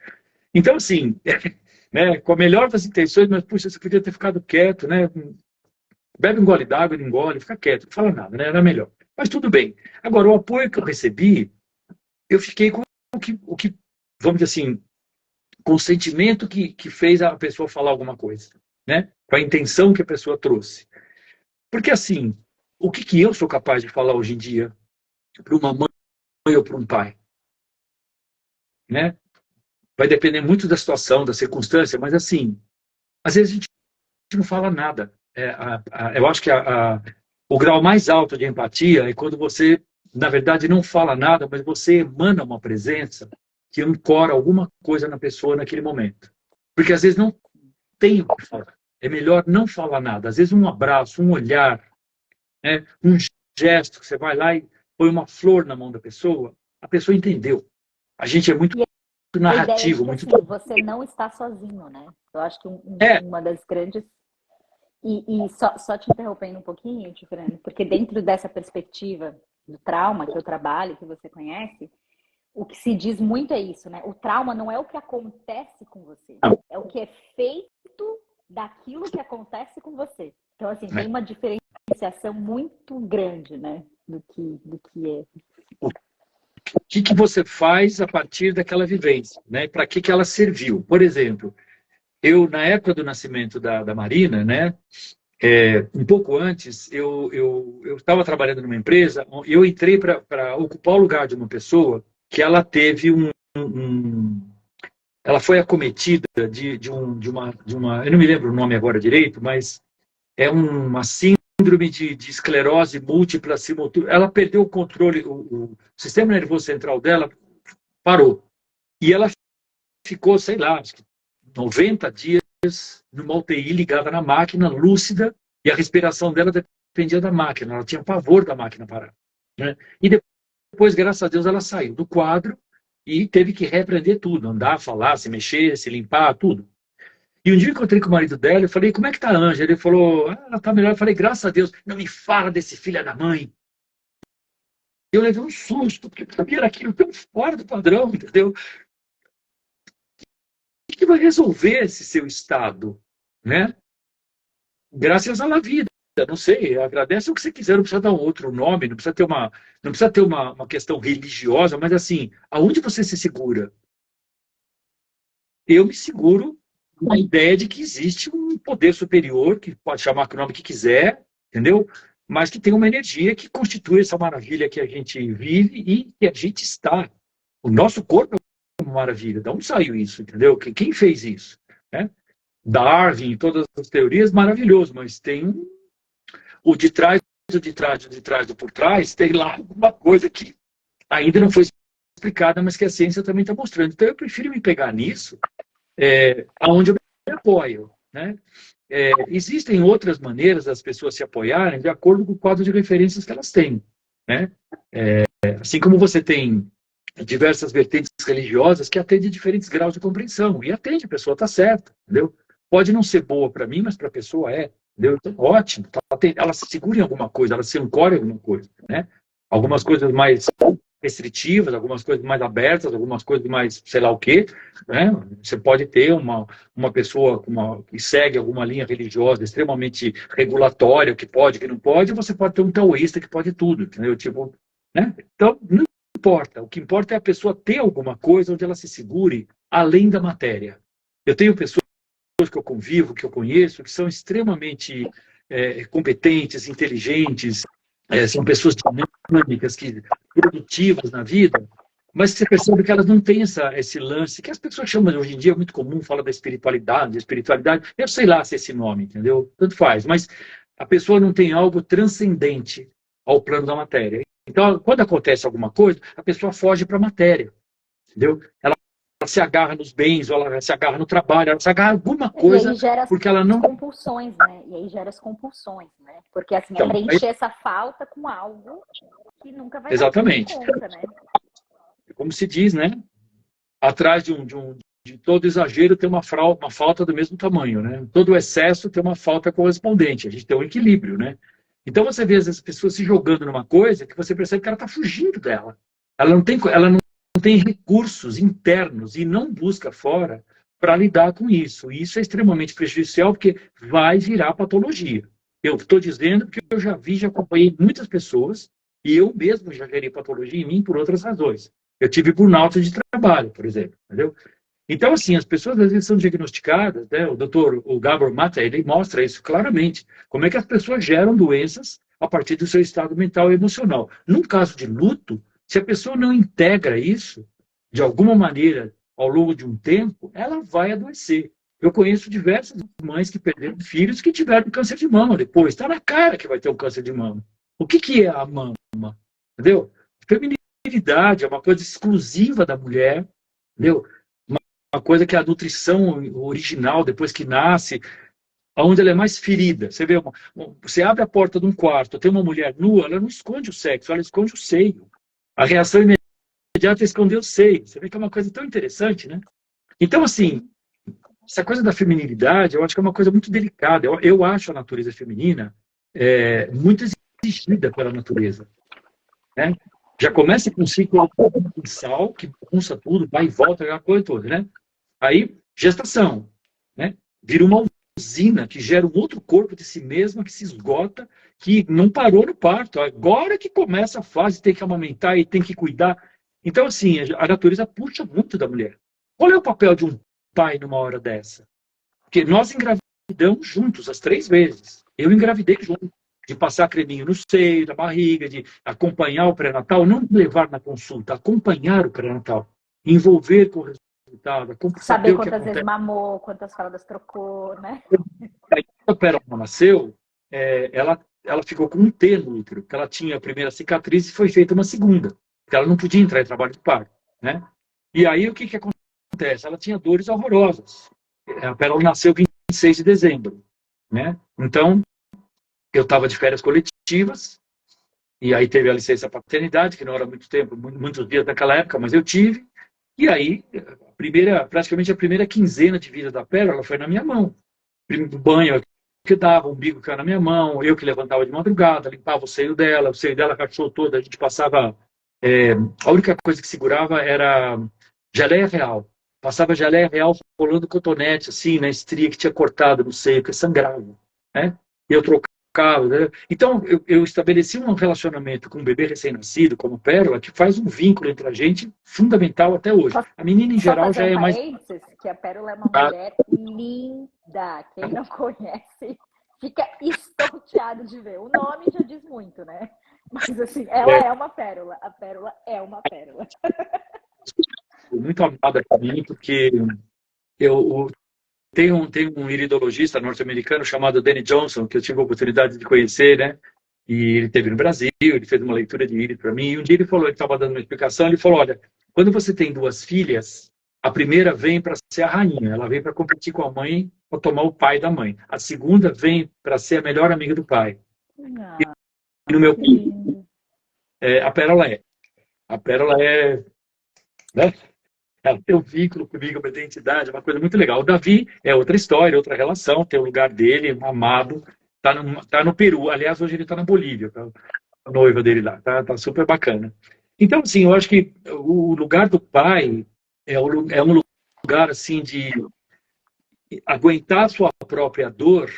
Então, assim, né, com a melhor das intenções, mas, puxa, você podia ter ficado quieto, né? Bebe um gole d'água, não engole, fica quieto, não fala nada, né? Era melhor. Mas tudo bem. Agora, o apoio que eu recebi, eu fiquei com o que vamos dizer assim, com o sentimento que fez a pessoa falar alguma coisa, né? Com a intenção que a pessoa trouxe. Porque, assim, o que eu sou capaz de falar hoje em dia para uma mãe ou para um pai? Né? Vai depender muito da situação, da circunstância, mas, assim, às vezes a gente não fala nada. Eu acho que o grau mais alto de empatia é quando você, na verdade, não fala nada, mas você emana uma presença que ancora alguma coisa na pessoa naquele momento. Porque às vezes não tem o que falar. É melhor não falar nada. Às vezes um abraço, um olhar, né, um gesto, que você vai lá e põe uma flor na mão da pessoa, a pessoa entendeu. A gente é muito narrativo. A ideia de que, muito... assim, você não está sozinho, né? Eu acho que É, uma das grandes... E só te interrompendo um pouquinho, tio Fernando, porque dentro dessa perspectiva do trauma que eu trabalho, que você conhece, o que se diz muito é isso, né? O trauma não é o que acontece com você, é o que é feito daquilo que acontece com você. Então, assim, tem uma diferenciação muito grande, né? Do que é. O que você faz a partir daquela vivência, né? Para que ela serviu? Por exemplo, eu, na época do nascimento da Marina, né? Um pouco antes, eu estava trabalhando numa empresa, eu entrei para ocupar o lugar de uma pessoa que ela teve ela foi acometida de uma, eu não me lembro o nome agora direito, mas é uma síndrome de esclerose múltipla simultânea. Ela perdeu o controle, o sistema nervoso central dela parou. E ela ficou, sei lá, 90 dias numa UTI ligada na máquina, lúcida, e a respiração dela dependia da máquina. Ela tinha pavor da máquina parar. Né? E depois, graças a Deus, ela saiu do quadro e teve que reaprender tudo, andar, falar, se mexer, se limpar, tudo. E um dia eu encontrei com o marido dela, eu falei, como é que tá a Ângela? Ele falou, ela tá melhor. Eu falei, graças a Deus, não me fala desse filho da mãe. Eu levei um susto, porque para mim era aquilo tão fora do padrão, entendeu? O que vai resolver esse seu estado? Né? Graças à vida. Não sei, agradece o que você quiser, não precisa dar um outro nome, não precisa ter uma questão religiosa, mas assim, aonde você se segura? Eu me seguro na ideia de que existe um poder superior, que pode chamar o nome que quiser, entendeu? Mas que tem uma energia que constitui essa maravilha que a gente vive e que a gente está. O nosso corpo é uma maravilha. De onde saiu isso, entendeu? Quem fez isso? Né? Darwin, todas as teorias, maravilhoso, mas tem o de trás, o de trás, o de trás, o por trás, tem lá alguma coisa que ainda não foi explicada, mas que a ciência também está mostrando. Então, eu prefiro me pegar nisso, aonde eu me apoio. Né? Existem outras maneiras das pessoas se apoiarem de acordo com o quadro de referências que elas têm. Né? Assim como você tem diversas vertentes religiosas que atendem diferentes graus de compreensão. E atende, a pessoa está certa, entendeu? Pode não ser boa para mim, mas para a pessoa é. Entendeu? Então, ótimo. Ela se segura em alguma coisa, ela se ancora em alguma coisa. Né? Algumas coisas mais restritivas, algumas coisas mais abertas, algumas coisas mais sei lá o quê. Né? Você pode ter uma pessoa que segue alguma linha religiosa extremamente regulatória, que pode, que não pode, ou você pode ter um taoísta que pode tudo. Entendeu? Tipo, né? Então, não importa. O que importa é a pessoa ter alguma coisa onde ela se segure além da matéria. Eu tenho pessoas que eu convivo, que eu conheço, que são extremamente competentes, inteligentes, são pessoas dinâmicas, produtivas na vida, mas você percebe que elas não têm esse lance, que as pessoas chamam, hoje em dia é muito comum, fala da espiritualidade, eu sei lá se é esse nome, entendeu? Tanto faz, mas a pessoa não tem algo transcendente ao plano da matéria. Então, quando acontece alguma coisa, a pessoa foge para a matéria, entendeu? Ela se agarra nos bens, ou ela se agarra no trabalho, ela se agarra em alguma coisa, e aí gera porque ela não... compulsões, né? E aí gera as compulsões, né? Porque assim, então, preencher essa falta com algo que nunca vai exatamente. dar conta, né? Como se diz, né? Atrás de todo exagero tem uma falta do mesmo tamanho, né? Todo excesso tem uma falta correspondente. A gente tem um equilíbrio, né? Então você vê as pessoas se jogando numa coisa que você percebe que ela está fugindo dela. Ela não tem recursos internos e não busca fora para lidar com isso. E isso é extremamente prejudicial porque vai virar patologia. Eu estou dizendo porque eu já acompanhei muitas pessoas e eu mesmo já gerei patologia em mim por outras razões. Eu tive burnout de trabalho, por exemplo, entendeu? Então, assim, as pessoas às vezes são diagnosticadas, né? O Gabor Mate, ele mostra isso claramente, como é que as pessoas geram doenças a partir do seu estado mental e emocional. Num caso de luto, se a pessoa não integra isso, de alguma maneira, ao longo de um tempo, ela vai adoecer. Eu conheço diversas mães que perderam filhos que tiveram câncer de mama depois. Está na cara que vai ter um câncer de mama. O que é a mama? Entendeu? Feminilidade é uma coisa exclusiva da mulher, entendeu? Uma coisa que é a nutrição original, depois que nasce, onde ela é mais ferida. Você vê, você abre a porta de um quarto, tem uma mulher nua, ela não esconde o sexo, ela esconde o seio. A reação imediata é esconder o seio. Você vê que é uma coisa tão interessante, né? Então, assim, essa coisa da feminilidade, eu acho que é uma coisa muito delicada. Eu acho a natureza feminina muito exigida pela natureza. Né? Já começa com um ciclo mensal, que bagunça tudo, vai e volta, aquela coisa toda, né? Aí, gestação, né? Vira uma usina que gera um outro corpo de si mesma, que se esgota, que não parou no parto. Agora que começa a fase, tem que amamentar e tem que cuidar. Então, assim, a natureza puxa muito da mulher. Qual é o papel de um pai numa hora dessa? Porque nós engravidamos juntos, as 3 vezes. Eu engravidei junto. De passar creminho no seio, na barriga, de acompanhar o pré-natal, não levar na consulta, acompanhar o pré-natal, envolver com o resultado, Saber o que quantas acontece. vezes mamou, quantas fraldas trocou, né? Aí, quando a Pérola nasceu, ela ficou com um T no útero, porque ela tinha a primeira cicatriz e foi feita uma segunda, porque ela não podia entrar em trabalho de parto, né? E aí, o que acontece? Ela tinha dores horrorosas. A Pérola nasceu 26 de dezembro, né? Então, eu estava de férias coletivas, e aí teve a licença paternidade, que não era muito tempo, muitos dias naquela época, mas eu tive. E aí, praticamente a primeira quinzena de vida da Pérola foi na minha mão. O banho que dava, o umbigo que era na minha mão, eu que levantava de madrugada, limpava o seio dela rachou toda, a gente passava... a única coisa que segurava era geleia real. Passava geleia real rolando cotonete, assim, na estria que tinha cortado no seio, que sangrava, né? E eu trocava. Né? Então, eu estabeleci um relacionamento com um bebê recém-nascido, como Pérola, que faz um vínculo entre a gente fundamental até hoje. A menina, em geral, já é mais... que a Pérola é uma mulher linda. Quem não conhece, fica estonteado de ver. O nome já diz muito, né? Mas assim, ela é uma pérola. A pérola é uma pérola. Muito amada por mim, porque eu tem um iridologista norte-americano chamado Danny Johnson, que eu tive a oportunidade de conhecer, né? E ele esteve no Brasil, ele fez uma leitura de íris para mim, e um dia ele falou, ele estava dando uma explicação, ele falou, olha, quando você tem duas filhas, a primeira vem para ser a rainha, ela vem para competir com a mãe, para tomar o pai da mãe. A segunda vem para ser a melhor amiga do pai. Ah, E no meu que caso, lindo. a Pérola é. A Pérola é, né? Ela tem um vínculo comigo, uma identidade, uma coisa muito legal. O Davi é outra história, outra relação, tem o lugar dele, um amado, tá no Peru. Aliás, hoje ele está na Bolívia, tá? A noiva dele lá, tá super bacana. Então, assim, eu acho que o lugar do pai é um lugar, assim, de aguentar a sua própria dor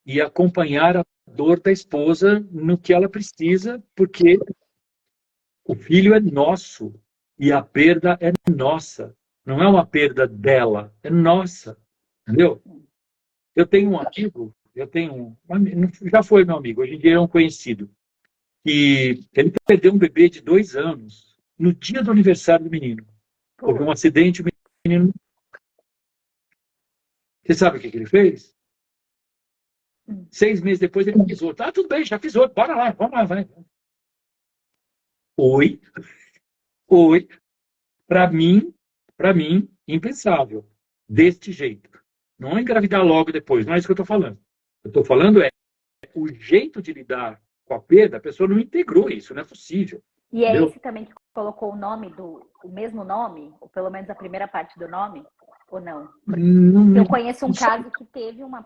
e acompanhar a dor da esposa no que ela precisa, porque o filho é nosso e a perda é nossa. Não é uma perda dela, é nossa. Entendeu? Eu tenho um amigo, já foi meu amigo, hoje em dia é um conhecido, que ele perdeu um bebê de 2 anos no dia do aniversário do menino. Houve Pô, um acidente, o menino. Você sabe o que ele fez? 6 meses depois ele fez outro. Tudo bem, já fiz outro, bora lá, vamos lá, vai. Oi, oi. Para mim, impensável. Deste jeito. Não é engravidar logo depois, não é isso que eu estou falando. Eu estou falando o jeito de lidar com a perda, a pessoa não integrou isso, não é possível. e é Entendeu? esse também que colocou o mesmo nome, ou pelo menos a primeira parte do nome, ou não? Porque Não, eu não, conheço um não sei. caso que teve uma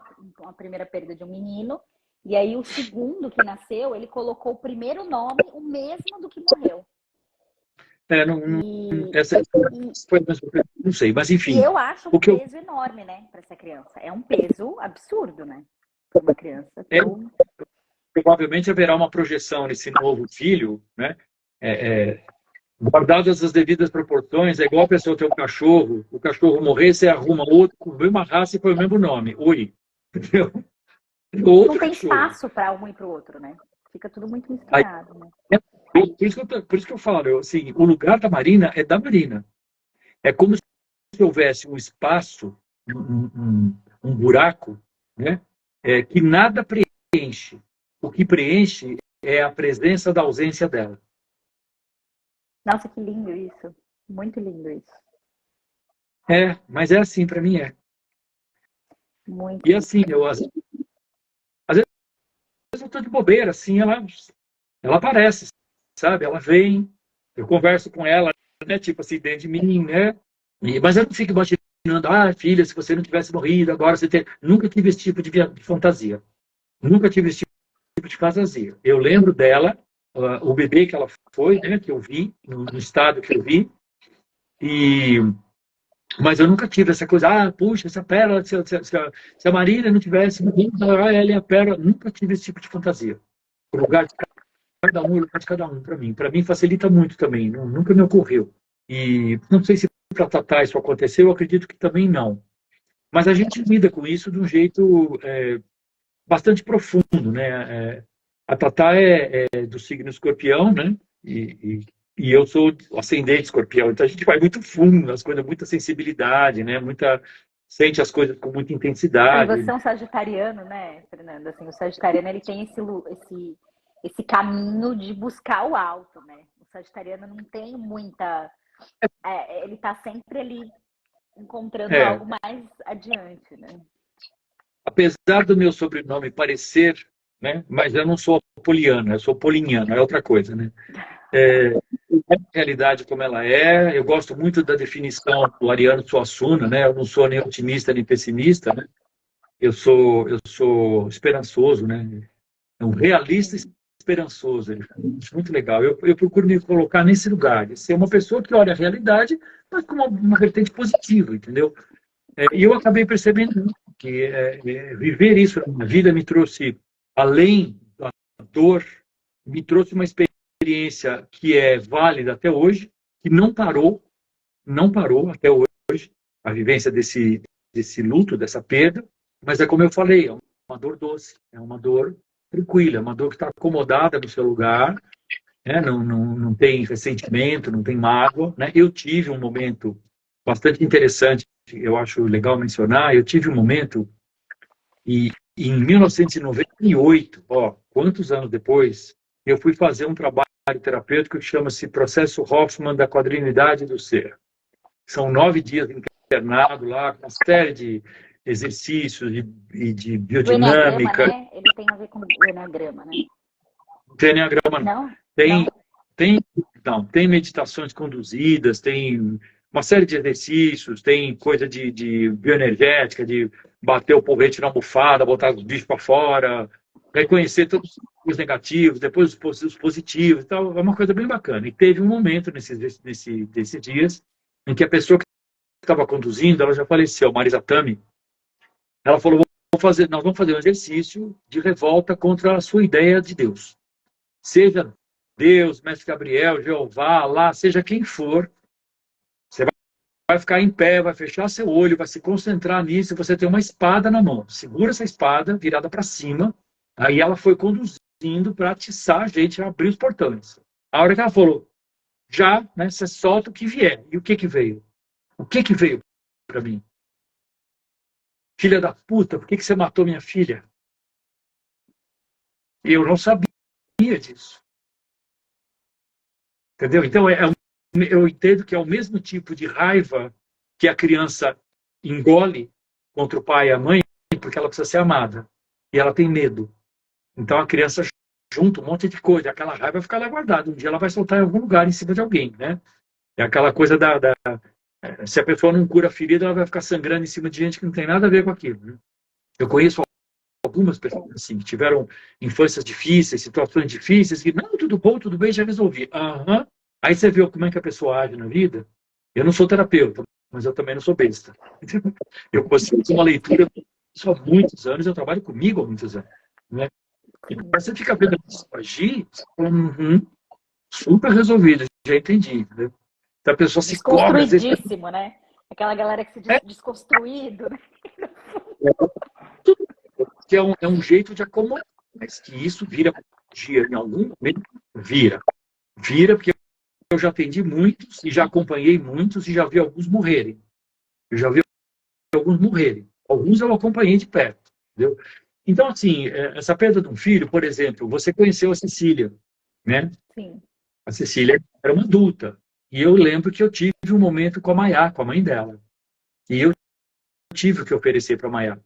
primeira perda de um menino, e aí o segundo que nasceu, ele colocou o primeiro nome, o mesmo do que morreu. E, Essa e, foi mais não sei, mas e enfim. eu acho um O que eu peso enorme, né, para essa criança. É um peso absurdo, né, para uma criança. é, provavelmente haverá uma projeção nesse novo filho, né? É, guardadas as devidas proporções, é igual a pessoa ter um cachorro, o cachorro morrer, você arruma outro com a mesma raça e com o mesmo nome. Oi. Entendeu? Não Outro tem cachorro. espaço para um e para o outro, né? Fica tudo muito Aí, misturado, né? por isso que eu falo, assim, o lugar da Marina é da Marina. É como se houvesse um espaço, um buraco, né? Que nada preenche. O que preenche é a presença da ausência dela. Nossa, que lindo isso. Muito lindo isso. Mas é assim, para mim é. Muito E lindo. assim, às vezes eu estou de bobeira, assim, ela aparece, sabe? Ela vem, eu converso com ela, né? Tipo assim, dentro de mim, né? Mas eu não fico imaginando, filha, se você não tivesse morrido, agora você ter. Nunca tive esse tipo de fantasia. Nunca tive esse tipo de fantasia. Eu lembro dela, o bebê que ela foi, né? Que eu vi, no estado que eu vi, e mas eu nunca tive essa coisa, puxa, essa pérola, se a Marília não tivesse morrido, ela é a pérola. Nunca tive esse tipo de fantasia. O lugar de cada um, o lugar de cada um, para mim. Para mim facilita muito também, nunca me ocorreu. E não sei se para tratar isso aconteceu, eu acredito que também não. Mas a gente lida com isso de um jeito bastante profundo, né? A Tatá é do signo escorpião, né? E eu sou ascendente escorpião, então a gente vai muito fundo nas coisas, muita sensibilidade, né? Sente as coisas com muita E você intensidade. é um sagitariano, né, Fernanda? Assim, o sagitariano ele tem esse caminho de buscar o alto, né? O sagitariano não tem muita. Ele está sempre ali encontrando É, algo mais adiante, né? apesar do meu sobrenome parecer, né? Mas eu não sou poliana, eu sou poliniano, é outra coisa, né? É a realidade como ela é. Eu gosto muito da definição do Ariano Suassuna, né? Eu não sou nem otimista nem pessimista, né? Eu sou esperançoso, né? É um realista Sim. esperançoso. Acho muito legal. Eu procuro me colocar nesse lugar, de ser uma pessoa que olha a realidade, mas com uma vertente positiva, entendeu? E eu acabei percebendo que viver isso na minha vida me trouxe, além da dor, me trouxe uma experiência que é válida até hoje, que não parou até hoje, a vivência desse luto, dessa perda, mas é como eu falei, é uma dor doce, é uma dor tranquila, é uma dor que está acomodada no seu lugar, né? Não tem ressentimento, não tem mágoa, né? Eu tive um momento bastante interessante, eu acho legal mencionar, eu tive um momento e em 1998, ó, quantos anos depois, eu fui fazer um trabalho terapêutico que chama-se Processo Hoffman da Quadrinidade do Ser. São 9 dias internado lá, com uma série de exercícios e de Do Enneagrama, biodinâmica. né? Ele tem a ver com o Enneagrama, né? Não tem Enneagrama, não. Não? Tem, Não? tem meditações conduzidas, tem uma série de exercícios, tem coisa de bioenergética, de bater o porrete na almofada, botar os bichos para fora, reconhecer todos os negativos, depois os positivos e tal. É uma coisa bem bacana. E teve um momento nesses dias em que a pessoa que estava conduzindo, ela já faleceu, Marisa Tami, ela falou, nós vamos fazer um exercício de revolta contra a sua ideia de Deus. Seja Deus, Mestre Gabriel, Jeová, lá, seja quem for, você vai ficar em pé, vai fechar seu olho, vai se concentrar nisso, e você tem uma espada na mão. Segura essa espada virada para cima, aí ela foi conduzindo para atiçar a gente a abrir os portões. A hora que ela falou, já, né, você solta o que vier. E o que que veio? O que que veio para mim? Filha da puta, por que que você matou minha filha? E eu não sabia disso. Entendeu? Então, eu entendo que é o mesmo tipo de raiva que a criança engole contra o pai e a mãe, porque ela precisa ser amada. E ela tem medo. Então, a criança junta um monte de coisa. Aquela raiva vai ficar lá guardada. Um dia ela vai soltar em algum lugar em cima de alguém, né? É aquela coisa se a pessoa não cura a ferida, ela vai ficar sangrando em cima de gente que não tem nada a ver com aquilo, né? Eu conheço algumas pessoas assim, que tiveram infâncias difíceis, situações difíceis, que não, tudo bem, já resolvi. Aham. Aí você vê como é que a pessoa age na vida. Eu não sou terapeuta, mas eu também não sou besta. Eu consigo ter uma leitura há muitos anos, eu trabalho comigo há muitos anos. Né? E você fica vendo a pessoa agir, super resolvido, já entendi. Né? Então a pessoa se cobra, às vezes. Desconstruidíssimo, né? Aquela galera que se diz desconstruído, né? Que é um jeito de acomodar, mas que isso vira dia em algum momento, vira. Vira porque eu já atendi muitos e já acompanhei muitos e já vi alguns morrerem. Eu já vi alguns morrerem. Alguns eu acompanhei de perto, entendeu? Então, assim, essa perda de um filho, por exemplo, você conheceu a Cecília, né? Sim. A Cecília era uma adulta. E eu lembro que eu tive um momento com a Maiá, com a mãe dela. E eu tive o que oferecer para a Maiá,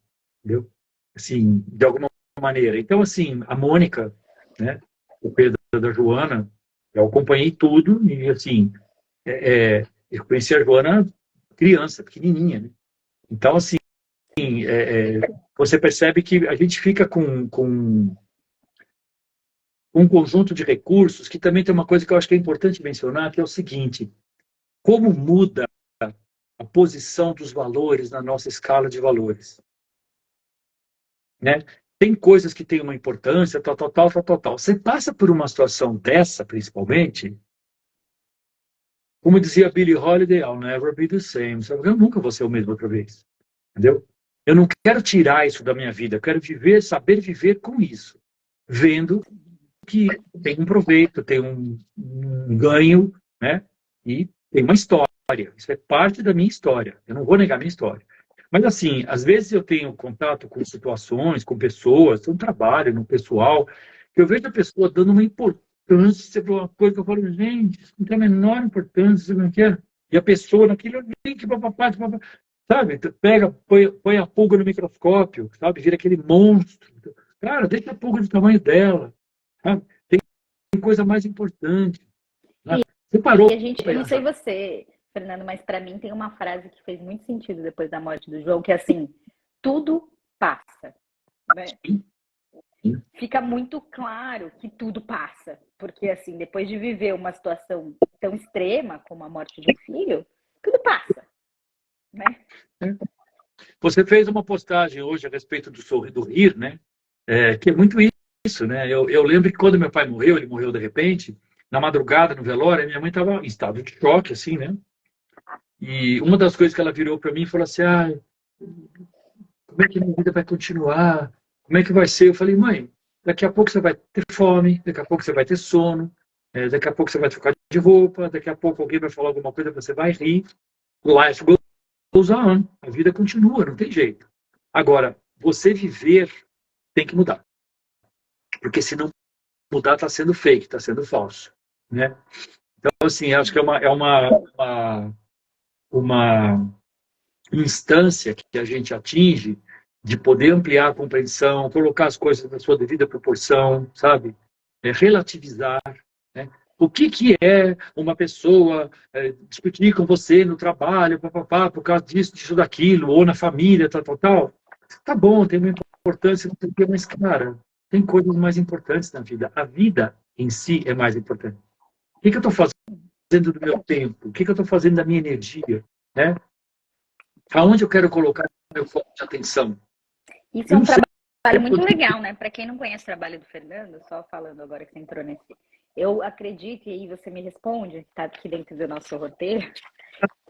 entendeu? Assim, de alguma maneira. Então, assim, a Mônica, né? O Pedro da Joana, eu acompanhei tudo e, assim, eu conheci a Joana criança, pequenininha, né? Então, assim, você percebe que a gente fica com um conjunto de recursos que também tem uma coisa que eu acho que é importante mencionar, que é o seguinte, como muda a posição dos valores na nossa escala de valores. Né? Tem coisas que têm uma importância, tal. Você passa por uma situação dessa, principalmente, como dizia Billie Holiday, I'll never be the same. Eu nunca vou ser o mesmo outra vez. Entendeu? Eu não quero tirar isso da minha vida. Eu quero saber viver com isso. Vendo que tem um proveito, tem um ganho, né? E tem uma história. Isso é parte da minha história. Eu não vou negar a minha história. Mas, assim, às vezes eu tenho contato com situações, com pessoas, no trabalho, no pessoal, que eu vejo a pessoa dando uma importância para uma coisa que eu falo, gente, isso não tem a menor importância, não quer? E a pessoa naquilo, sabe? Põe a pulga no microscópio, sabe? Vira aquele monstro. Cara, deixa a pulga do tamanho dela. Sabe? Tem coisa mais importante. Sabe? Você parou. E a gente, eu não sei você, Fernando, mas para mim tem uma frase que fez muito sentido depois da morte do João, que é assim, tudo passa. Né? Sim. Fica muito claro que tudo passa. Porque, assim, depois de viver uma situação tão extrema como a morte de um filho, tudo passa. Né? Você fez uma postagem hoje a respeito do rir, né? Que é muito isso, né? Eu lembro que quando meu pai morreu, ele morreu de repente, na madrugada, no velório, minha mãe estava em estado de choque, assim, né? E uma das coisas que ela virou para mim e falou assim, como é que minha vida vai continuar? Como é que vai ser? Eu falei, mãe, daqui a pouco você vai ter fome, daqui a pouco você vai ter sono, daqui a pouco você vai trocar de roupa, daqui a pouco alguém vai falar alguma coisa, você vai rir. Life goes on. A vida continua, não tem jeito. Agora, você viver tem que mudar. Porque se não mudar, está sendo fake, está sendo falso. Né? Então, assim, acho que uma instância que a gente atinge de poder ampliar a compreensão, colocar as coisas na sua devida proporção, sabe? Relativizar, né? O que é uma pessoa discutir com você no trabalho, papapá, por causa disso, daquilo, ou na família, tal. Tá bom, tem uma importância, não tem que, mas, cara, tem coisas mais importantes na vida. A vida em si é mais importante. O que eu estou fazendo do meu tempo? O que eu estou fazendo da minha energia? Né? Aonde eu quero colocar meu foco de atenção? Isso é um trabalho muito legal, né? Para quem não conhece o trabalho do Fernando, só falando agora que você entrou nesse... Eu acredito, e aí você me responde, está aqui dentro do nosso roteiro,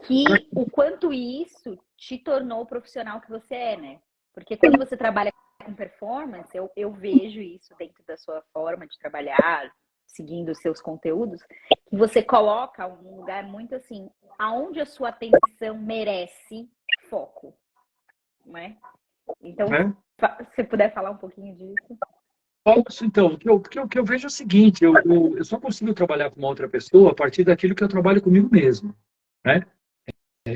que o quanto isso te tornou o profissional que você é, né? Porque quando você trabalha com performance, eu vejo isso dentro da sua forma de trabalhar, seguindo os seus conteúdos, que você coloca um lugar muito assim, aonde a sua atenção merece foco, né? Então, se você puder falar um pouquinho disso. Posso, então. O que eu vejo é o seguinte, eu só consigo trabalhar com uma outra pessoa a partir daquilo que eu trabalho comigo mesmo, né?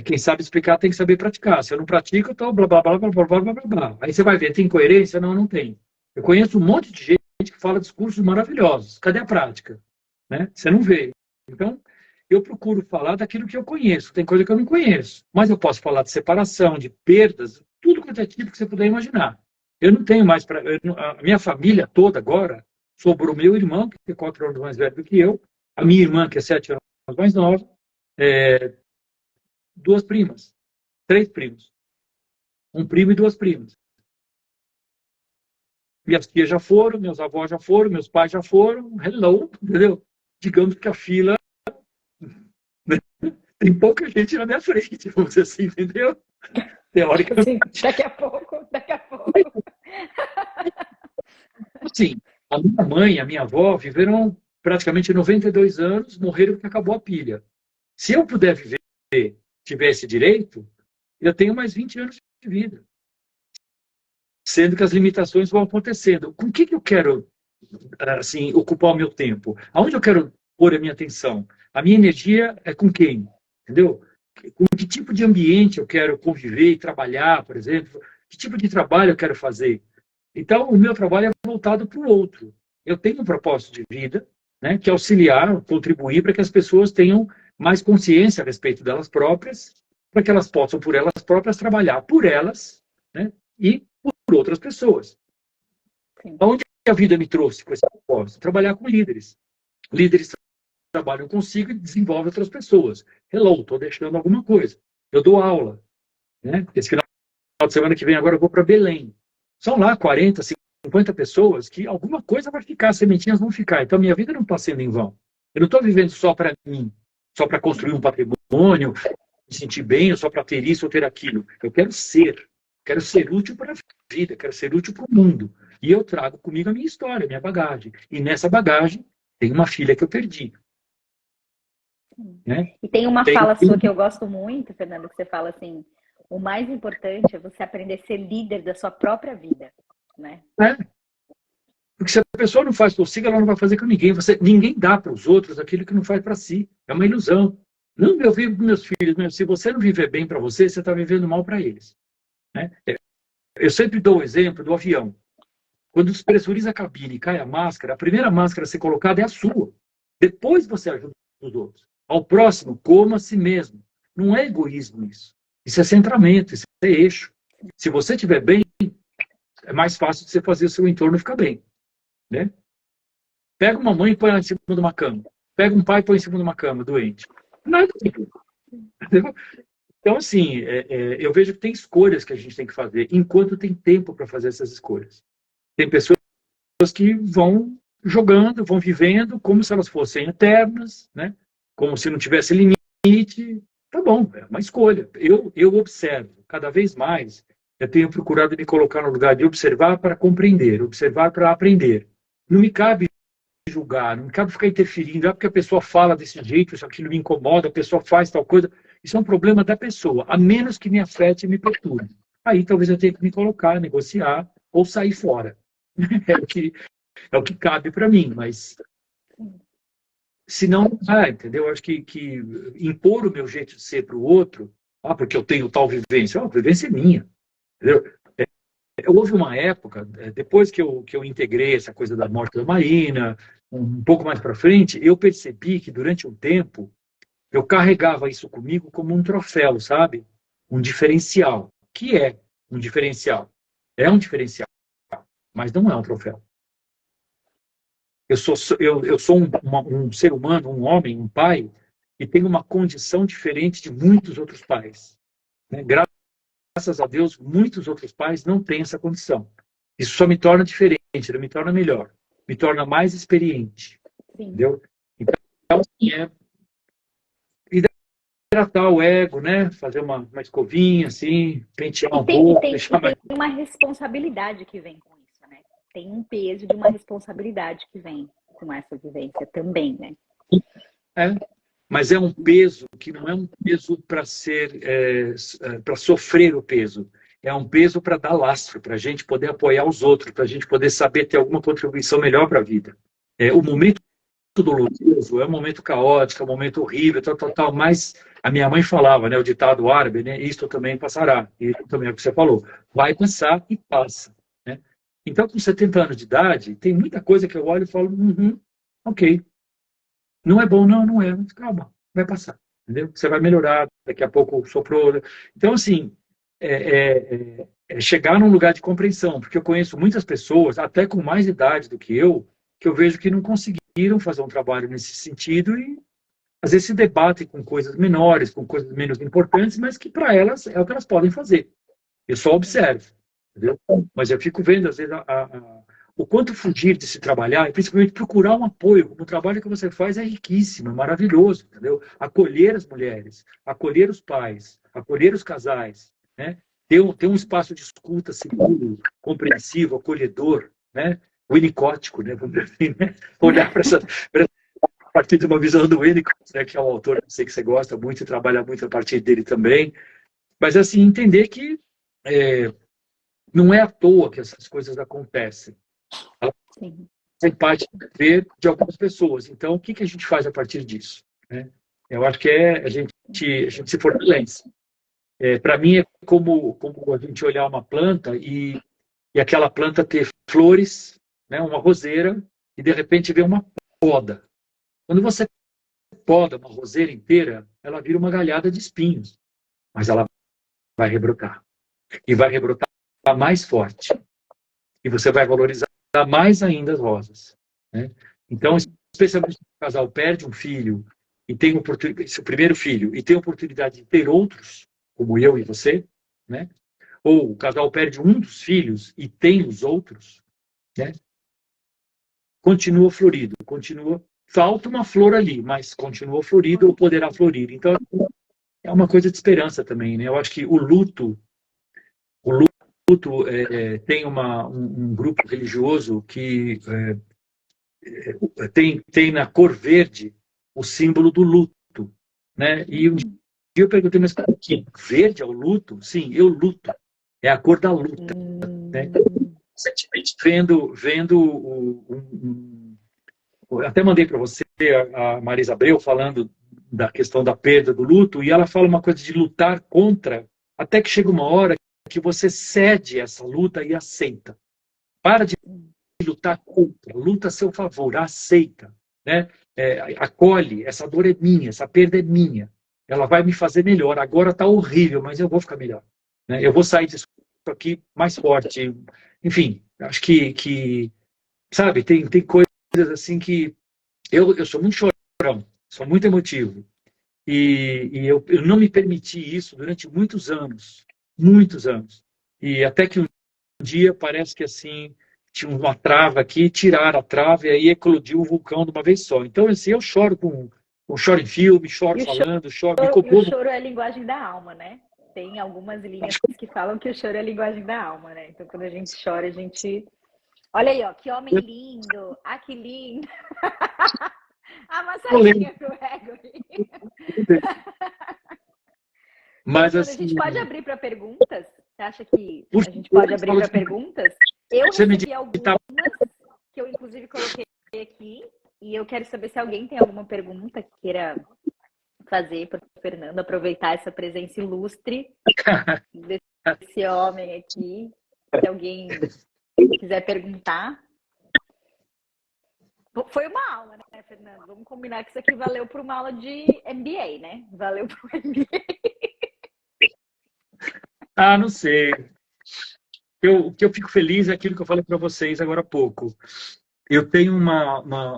Quem sabe explicar tem que saber praticar. Se eu não pratico, eu estou blá, blá, blá, blá, blá, blá, blá, blá. Aí você vai ver, tem coerência? Não, não tem. Eu conheço um monte de gente que fala discursos maravilhosos. Cadê a prática? Né? Você não vê. Então, eu procuro falar daquilo que eu conheço. Tem coisa que eu não conheço. Mas eu posso falar de separação, de perdas, tudo quanto é tipo que você puder imaginar. Eu não tenho mais... A minha família toda agora sobrou meu irmão, que é 4 anos mais velho do que eu, a minha irmã, que é 7 anos mais nova, 2 primas, 3 primos. Um primo e 2 primas. Minhas tias já foram, meus avós já foram, meus pais já foram. Hello, entendeu? Digamos que a fila... Né? Tem pouca gente na minha frente, vamos dizer assim, entendeu? Teoricamente. Sim, daqui a pouco. Sim, a minha mãe e a minha avó viveram praticamente 92 anos, morreram porque acabou a pilha. Se eu puder viver, tiver esse direito, eu tenho mais 20 anos de vida. Sendo que as limitações vão acontecendo. Com o que eu quero assim, ocupar o meu tempo? Aonde eu quero pôr a minha atenção? A minha energia é com quem? Entendeu? Com que tipo de ambiente eu quero conviver e trabalhar, por exemplo? Que tipo de trabalho eu quero fazer? Então, o meu trabalho é voltado para o outro. Eu tenho um propósito de vida, né, que é auxiliar, contribuir para que as pessoas tenham mais consciência a respeito delas próprias, para que elas possam, por elas próprias, trabalhar por elas, né, e por outras pessoas. Sim. Onde a vida me trouxe com esse propósito? Trabalhar com líderes. Líderes trabalham consigo e desenvolvem outras pessoas. Hello, estou deixando alguma coisa. Eu dou aula. Né? Esse final de semana que vem agora eu vou para Belém. São lá 40, 50 pessoas que alguma coisa vai ficar, as sementinhas vão ficar. Então, minha vida não está sendo em vão. Eu não estou vivendo só para mim, só para construir um patrimônio, me sentir bem, ou só para ter isso ou ter aquilo. Eu quero ser útil para a vida, quero ser útil para o mundo. E eu trago comigo a minha história, a minha bagagem. E nessa bagagem tem uma filha que eu perdi. Né? E tem uma fala sua que eu gosto muito, Fernando, que você fala assim, o mais importante é você aprender a ser líder da sua própria vida, né? Porque se a pessoa não faz consigo, ela não vai fazer com ninguém. Ninguém dá para os outros aquilo que não faz para si. É uma ilusão. Não, eu vivo com meus filhos, se você não viver bem para você está vivendo mal para eles. Né? Eu sempre dou o exemplo do avião. Quando despressuriza a cabine e cai a máscara, a primeira máscara a ser colocada é a sua. Depois você ajuda os outros. Ao próximo, coma a si mesmo. Não é egoísmo isso. Isso é centramento, isso é eixo. Se você estiver bem, é mais fácil de você fazer o seu entorno ficar bem. Né? Pega uma mãe e põe ela em cima de uma cama. Pega um pai e põe em cima de uma cama, doente. Nada. Entendeu? Então, assim, eu vejo que tem escolhas que a gente tem que fazer, enquanto tem tempo para fazer essas escolhas. Tem pessoas que vão jogando, vão vivendo como se elas fossem eternas, né? Como se não tivesse limite. Tá bom, é uma escolha. Eu observo cada vez mais eu tenho procurado me colocar no lugar de observar para compreender, observar para aprender. Não me cabe julgar, não me cabe ficar interferindo, porque a pessoa fala desse jeito, isso aquilo me incomoda, a pessoa faz tal coisa. Isso é um problema da pessoa, a menos que me afete e me perturbe. Aí talvez eu tenha que me colocar, negociar ou sair fora. É o que cabe para mim, mas se não, entendeu? Acho que impor o meu jeito de ser para o outro, porque eu tenho tal vivência, a vivência é minha, entendeu? Houve uma época, depois que eu integrei essa coisa da morte da Marina, um pouco mais para frente, eu percebi que durante um tempo eu carregava isso comigo como um troféu, sabe? Um diferencial. Que é um diferencial? É um diferencial, mas não é um troféu. Eu sou um ser humano, um homem, um pai, que tem uma condição diferente de muitos outros pais. Né? Graças a Deus, muitos outros pais não têm essa condição. Isso só me torna diferente, não me torna melhor, me torna mais experiente. Sim. Entendeu? Então, assim, hidratar o ego, né? Fazer uma escovinha, assim, pentear um pouco. Tem uma responsabilidade que vem com isso, né? Tem um peso de uma responsabilidade que vem com essa vivência também, né? Mas é um peso que não é um peso para para sofrer o peso. É um peso para dar lastro, para a gente poder apoiar os outros, para a gente poder saber ter alguma contribuição melhor para a vida. O momento doloroso é um momento caótico, é um momento horrível, tal, mas a minha mãe falava, né, o ditado árabe, né, isto também passará. E também é o que você falou, vai passar e passa. Né? Então, com 70 anos de idade, tem muita coisa que eu olho e falo, ok. Não é bom, não é. Mas calma, vai passar. Entendeu? Você vai melhorar, daqui a pouco soprou. Então, assim, chegar num lugar de compreensão, porque eu conheço muitas pessoas, até com mais idade do que eu vejo que não conseguiram fazer um trabalho nesse sentido e, às vezes, se debatem com coisas menores, com coisas menos importantes, mas que, para elas, é o que elas podem fazer. Eu só observo, entendeu? Mas eu fico vendo, às vezes, o quanto fugir de se trabalhar, e principalmente procurar um apoio. O trabalho que você faz é riquíssimo, é maravilhoso, entendeu? Acolher as mulheres, acolher os pais, acolher os casais, né? Ter um espaço de escuta seguro, compreensivo, acolhedor, né? Winnicótico, né? Vamos dizer assim, né? Olhar para a partir de uma visão do Winnicott, né? Que é um autor que eu sei que você gosta muito e trabalha muito a partir dele também. Mas, assim, entender que não é à toa que essas coisas acontecem. Faz parte do viver de algumas pessoas. Então, o que a gente faz a partir disso? Né? Eu acho que a gente se fortalece. Para mim, é como a gente olhar uma planta e aquela planta ter flores, né, uma roseira, e de repente ver uma poda. Quando você poda uma roseira inteira, ela vira uma galhada de espinhos. Mas ela vai rebrotar. E vai rebrotar mais forte. E você vai valorizar mais ainda as rosas. Né? Então, especialmente se o casal perde um filho e tem seu primeiro filho e tem a oportunidade de ter outros, como eu e você, né? Ou o casal perde um dos filhos e tem os outros, né? Continua florido, falta uma flor ali, mas continua florido ou poderá florir. Então, é uma coisa de esperança também, né? Eu acho que o luto tem um grupo religioso que tem na cor verde o símbolo do luto, né? E um dia eu perguntei, mas que verde é o luto? Sim, eu luto. É a cor da luta. Né? Recentemente, eu até mandei para você a Marisa Abreu falando da questão da perda do luto, e ela fala uma coisa de lutar contra, até que chega uma hora que você cede essa luta e aceita. Para de lutar contra, luta a seu favor, aceita, né? Acolhe, essa dor é minha, essa perda é minha, ela vai me fazer melhor, agora está horrível, mas eu vou ficar melhor, né? Eu vou sair disso aqui mais forte, enfim, acho que sabe, tem coisas assim que eu sou muito chorão, sou muito emotivo, e eu não me permiti isso durante muitos anos, e até que um dia parece que assim tinha uma trava aqui, tiraram a trava e aí eclodiu o vulcão de uma vez só. Então, assim, eu choro choro em filme, choro falando, choro, me comovo. E o choro é a linguagem da alma, né? Tem algumas linhas que falam que o choro é a linguagem da alma, né? Então, quando a gente chora, a gente... Olha aí, ó, que homem lindo! Ah, que lindo! A massaginha pro ego. Mas Fernando, a assim, gente pode abrir para perguntas? Você acha que por a gente favor, pode abrir para perguntas? Eu você me recebi algumas que eu, inclusive, coloquei aqui. E eu quero saber se alguém tem alguma pergunta que queira fazer para o Fernando, aproveitar essa presença ilustre desse homem aqui. Se alguém quiser perguntar. Foi uma aula, né, Fernando? Vamos combinar que isso aqui valeu para uma aula de MBA, né? Valeu para o MBA. Ah, não sei. O que eu fico feliz é aquilo que eu falei para vocês agora há pouco. Eu tenho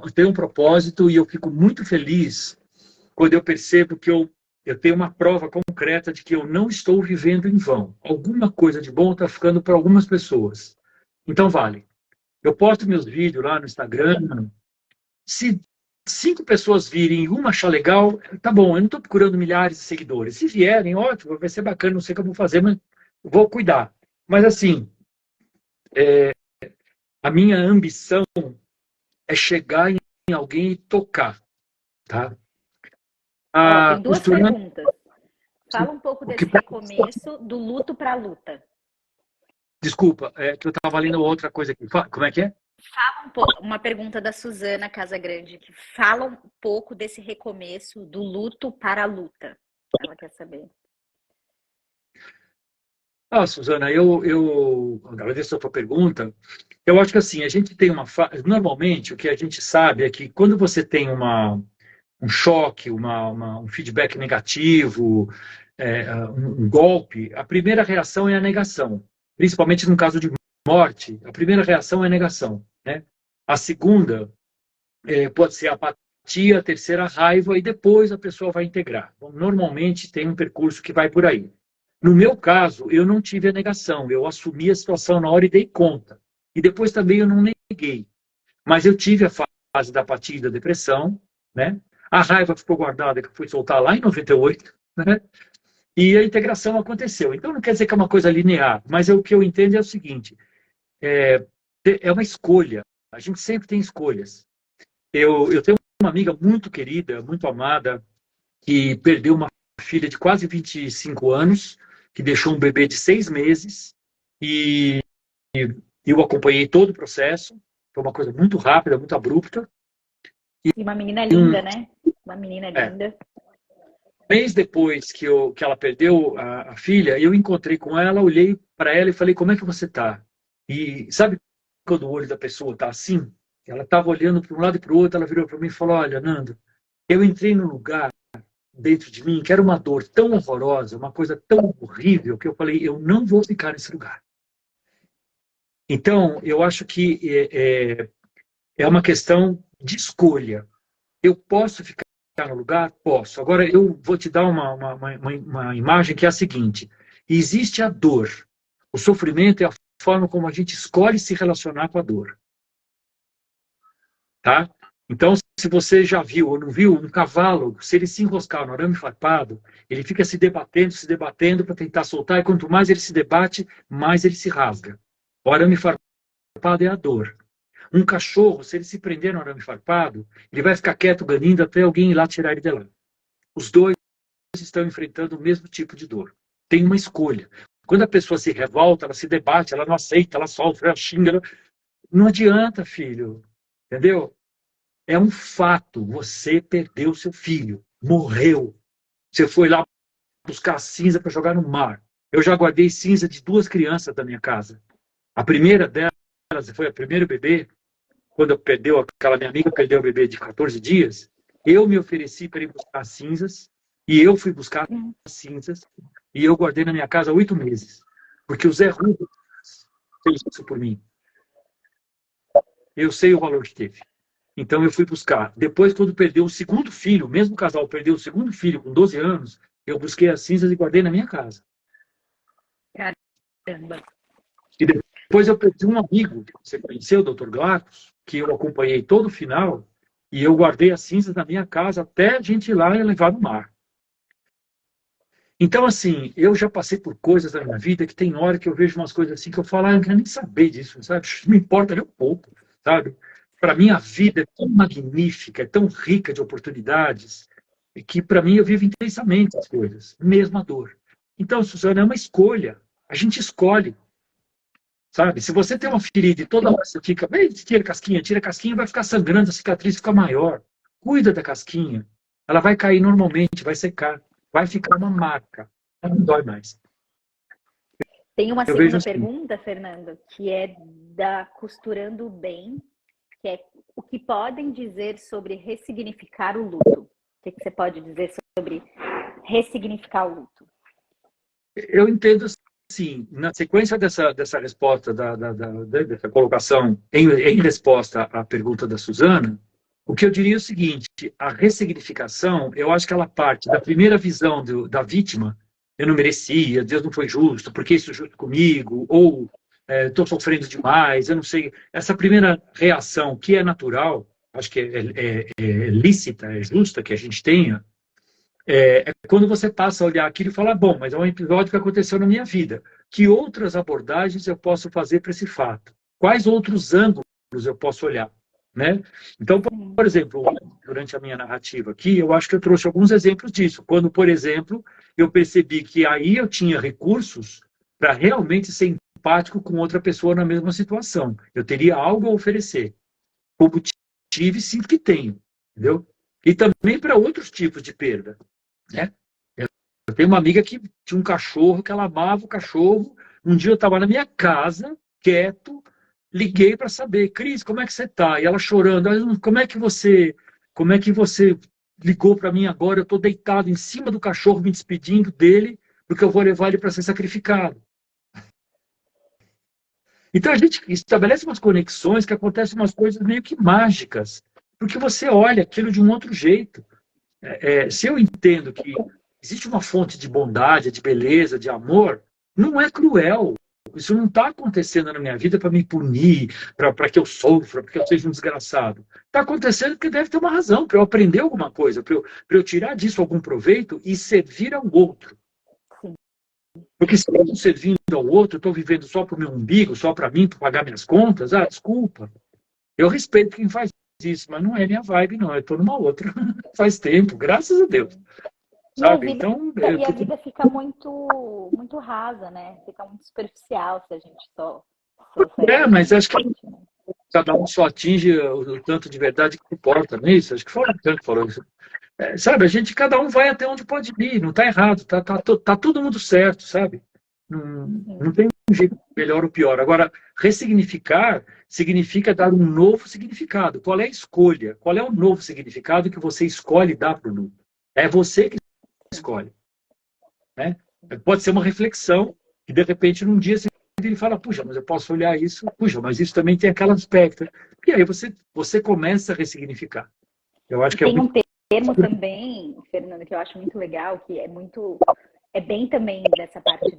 eu tenho um propósito e eu fico muito feliz quando eu percebo que eu tenho uma prova concreta de que eu não estou vivendo em vão. Alguma coisa de bom está ficando para algumas pessoas. Então, vale. Eu posto meus vídeos lá no Instagram. Se 5 pessoas virem e uma achar legal, tá bom, eu não estou procurando milhares de seguidores. Se vierem, ótimo, vai ser bacana, não sei o que eu vou fazer, mas vou cuidar. Mas, assim, a minha ambição é chegar em alguém e tocar, tá? Ó, A tem duas costurando, perguntas. Fala um pouco o que desse recomeço do luto para a luta. desculpa, é que eu estava lendo outra coisa aqui. Como é que é? Uma pergunta da Suzana Casagrande, que fala um pouco desse recomeço do luto para a luta. Ela quer saber. Ah, Suzana, eu agradeço a tua pergunta. Eu acho que assim, a gente tem normalmente o que a gente sabe é que quando você tem um choque, um feedback negativo, um golpe, a primeira reação é a negação. Principalmente no caso de morte, a primeira reação é a negação, né? A segunda pode ser a apatia, a terceira a raiva, e depois a pessoa vai integrar. Então, normalmente tem um percurso que vai por aí. No meu caso, eu não tive a negação, eu assumi a situação na hora e dei conta. E depois também eu não neguei. Mas eu tive a fase da apatia e da depressão, né? A raiva ficou guardada, que eu fui soltar lá em 98, né? E a integração aconteceu. Então não quer dizer que é uma coisa linear, mas o que eu entendo é o seguinte: é uma escolha. A gente sempre tem escolhas. Eu tenho uma amiga muito querida, muito amada, que perdeu uma filha de quase 25 anos, que deixou um bebê de 6 meses, e eu acompanhei todo o processo. Foi uma coisa muito rápida, muito abrupta. E uma menina Um, linda, né? Uma menina linda. mês depois que ela perdeu a filha, eu encontrei com ela, olhei para ela e falei: como é que você está? E sabe quando o olho da pessoa está assim? Ela estava olhando para um lado e para o outro, ela virou para mim e falou: olha, Nando, eu entrei num lugar dentro de mim que era uma dor tão horrorosa, uma coisa tão horrível, que eu falei: eu não vou ficar nesse lugar. Então, eu acho que é uma questão de escolha. Eu posso ficar no lugar? Posso. Agora, eu vou te dar uma imagem que é a seguinte: existe a dor. O sofrimento é a forma como a gente escolhe se relacionar com a dor. Tá? Então, se você já viu ou não viu, um cavalo, se ele se enroscar no arame farpado, ele fica se debatendo para tentar soltar, e quanto mais ele se debate, mais ele se rasga. O arame farpado é a dor. Um cachorro, se ele se prender no arame farpado, ele vai ficar quieto, ganindo, até alguém ir lá tirar ele de lá. Os dois estão enfrentando o mesmo tipo de dor. Tem uma escolha. Quando a pessoa se revolta, ela se debate, ela não aceita, ela sofre, ela xinga. Não adianta, filho. Entendeu? É um fato. Você perdeu seu filho. Morreu. Você foi lá buscar cinza para jogar no mar. Eu já guardei cinza de 2 crianças da minha casa. A primeira delas foi a primeira bebê. Quando aquela minha amiga perdeu o bebê de 14 dias, eu me ofereci para ir buscar cinzas, e eu fui buscar cinzas, e eu guardei na minha casa 8 meses. Porque o Zé Rubens fez isso por mim. Eu sei o valor que teve. Então eu fui buscar. Depois, quando perdeu o segundo filho, o mesmo casal perdeu o segundo filho com 12 anos, eu busquei as cinzas e guardei na minha casa. Caramba. E depois eu perdi um amigo, que você conheceu, o Dr. Glacos, que eu acompanhei todo o final, e eu guardei as cinzas na minha casa até a gente ir lá e levar no mar. Então, assim, eu já passei por coisas na minha vida que tem hora que eu vejo umas coisas assim que eu falo, eu não quero nem saber disso, sabe? Não me importa nem um pouco, sabe? Para mim, a vida é tão magnífica, é tão rica de oportunidades, que para mim eu vivo intensamente as coisas, mesmo a dor. Então, Suzana, é uma escolha. A gente escolhe, sabe? Se você tem uma ferida e toda hora você fica, tira a casquinha, vai ficar sangrando, a cicatriz fica maior. Cuida da casquinha. Ela vai cair normalmente, vai secar, vai ficar uma marca. Ela não dói mais. Tem uma Eu vejo segunda assim. pergunta, Fernando, que é da Costurando Bem, que é o que podem dizer sobre ressignificar o luto? O que você pode dizer sobre ressignificar o luto? Eu entendo assim, na sequência dessa resposta, dessa colocação em resposta à pergunta da Suzana, o que eu diria é o seguinte: a ressignificação, eu acho que ela parte da primeira visão da vítima, eu não merecia, Deus não foi justo, por que isso é justo comigo? Ou estou sofrendo demais, eu não sei. Essa primeira reação, que é natural, acho que é lícita, é justa que a gente tenha, é quando você passa a olhar aquilo e falar, bom, mas é um episódio que aconteceu na minha vida. Que outras abordagens eu posso fazer para esse fato? Quais outros ângulos eu posso olhar? Né? Então, por exemplo, durante a minha narrativa aqui, eu acho que eu trouxe alguns exemplos disso. Quando, por exemplo, eu percebi que aí eu tinha recursos para realmente ser empático com outra pessoa na mesma situação. Eu teria algo a oferecer. Como tive, sinto que tenho. Entendeu? E também para outros tipos de perda. Né? Eu tenho uma amiga que tinha um cachorro, que ela amava o cachorro. Um dia eu estava na minha casa, quieto, liguei para saber, Cris, como é que você está? E ela chorando, como é que você ligou para mim agora? Eu estou deitado em cima do cachorro, me despedindo dele, porque eu vou levar ele para ser sacrificado. Então a gente estabelece umas conexões que acontecem umas coisas meio que mágicas, porque você olha aquilo de um outro jeito. Se eu entendo que existe uma fonte de bondade, de beleza, de amor, não é cruel. Isso não está acontecendo na minha vida para me punir, para que eu sofra, para que eu seja um desgraçado. Está acontecendo porque deve ter uma razão, para eu aprender alguma coisa, para eu tirar disso algum proveito e servir ao outro. Porque se eu estou servindo ao outro, eu estou vivendo só para o meu umbigo, só para mim, para pagar minhas contas, desculpa. Eu respeito quem faz isso, mas não é minha vibe, não. Eu estou numa outra faz tempo, graças a Deus. Sabe? Então, e a vida fica muito, muito rasa, né? Fica muito superficial se a gente só mas acho que cada um só atinge o tanto de verdade que importa, não é isso? Acho que foi o tanto que falou isso. Sabe, cada um vai até onde pode ir, não está errado, tá todo mundo certo, sabe? Não tem um jeito melhor ou pior. Agora, ressignificar significa dar um novo significado. Qual é a escolha? Qual é o novo significado que você escolhe dar para o luto? É você que escolhe. Né? Pode ser uma reflexão que, de repente, num dia ele fala, puxa, mas eu posso olhar isso, puxa, mas isso também tem aquele aspecto. E aí você começa a ressignificar. Eu acho que tem um termo também, Fernando, que eu acho muito legal, que é bem também dessa parte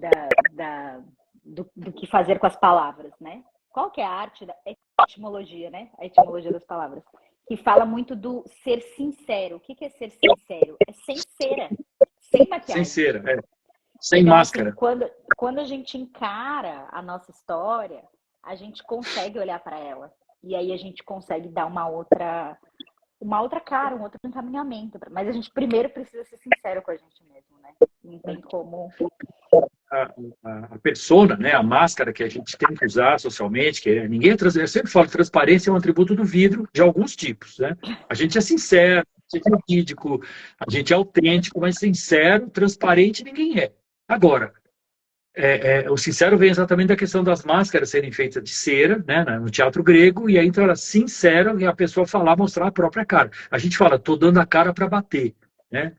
do que fazer com as palavras, né? Qual que é a arte da etimologia, né? A etimologia das palavras. Que fala muito do ser sincero. O que é ser sincero? É sem cera, sem maquiagem. Sem cera, sem então, máscara. Assim, quando a gente encara a nossa história, a gente consegue olhar para ela. E aí a gente consegue dar uma outra cara, um outro encaminhamento. Mas a gente primeiro precisa ser sincero com a gente mesmo, né? Não tem como... A persona, né, a máscara que a gente tem que usar socialmente, ninguém eu sempre falo que transparência é um atributo do vidro de alguns tipos, né? A gente é sincero, a gente é verídico, a gente é autêntico, mas sincero, transparente, ninguém é. Agora, o sincero vem exatamente da questão das máscaras serem feitas de cera, né, no teatro grego, e aí então era sincero e a pessoa falar, mostrar a própria cara. A gente fala, estou dando a cara para bater, né?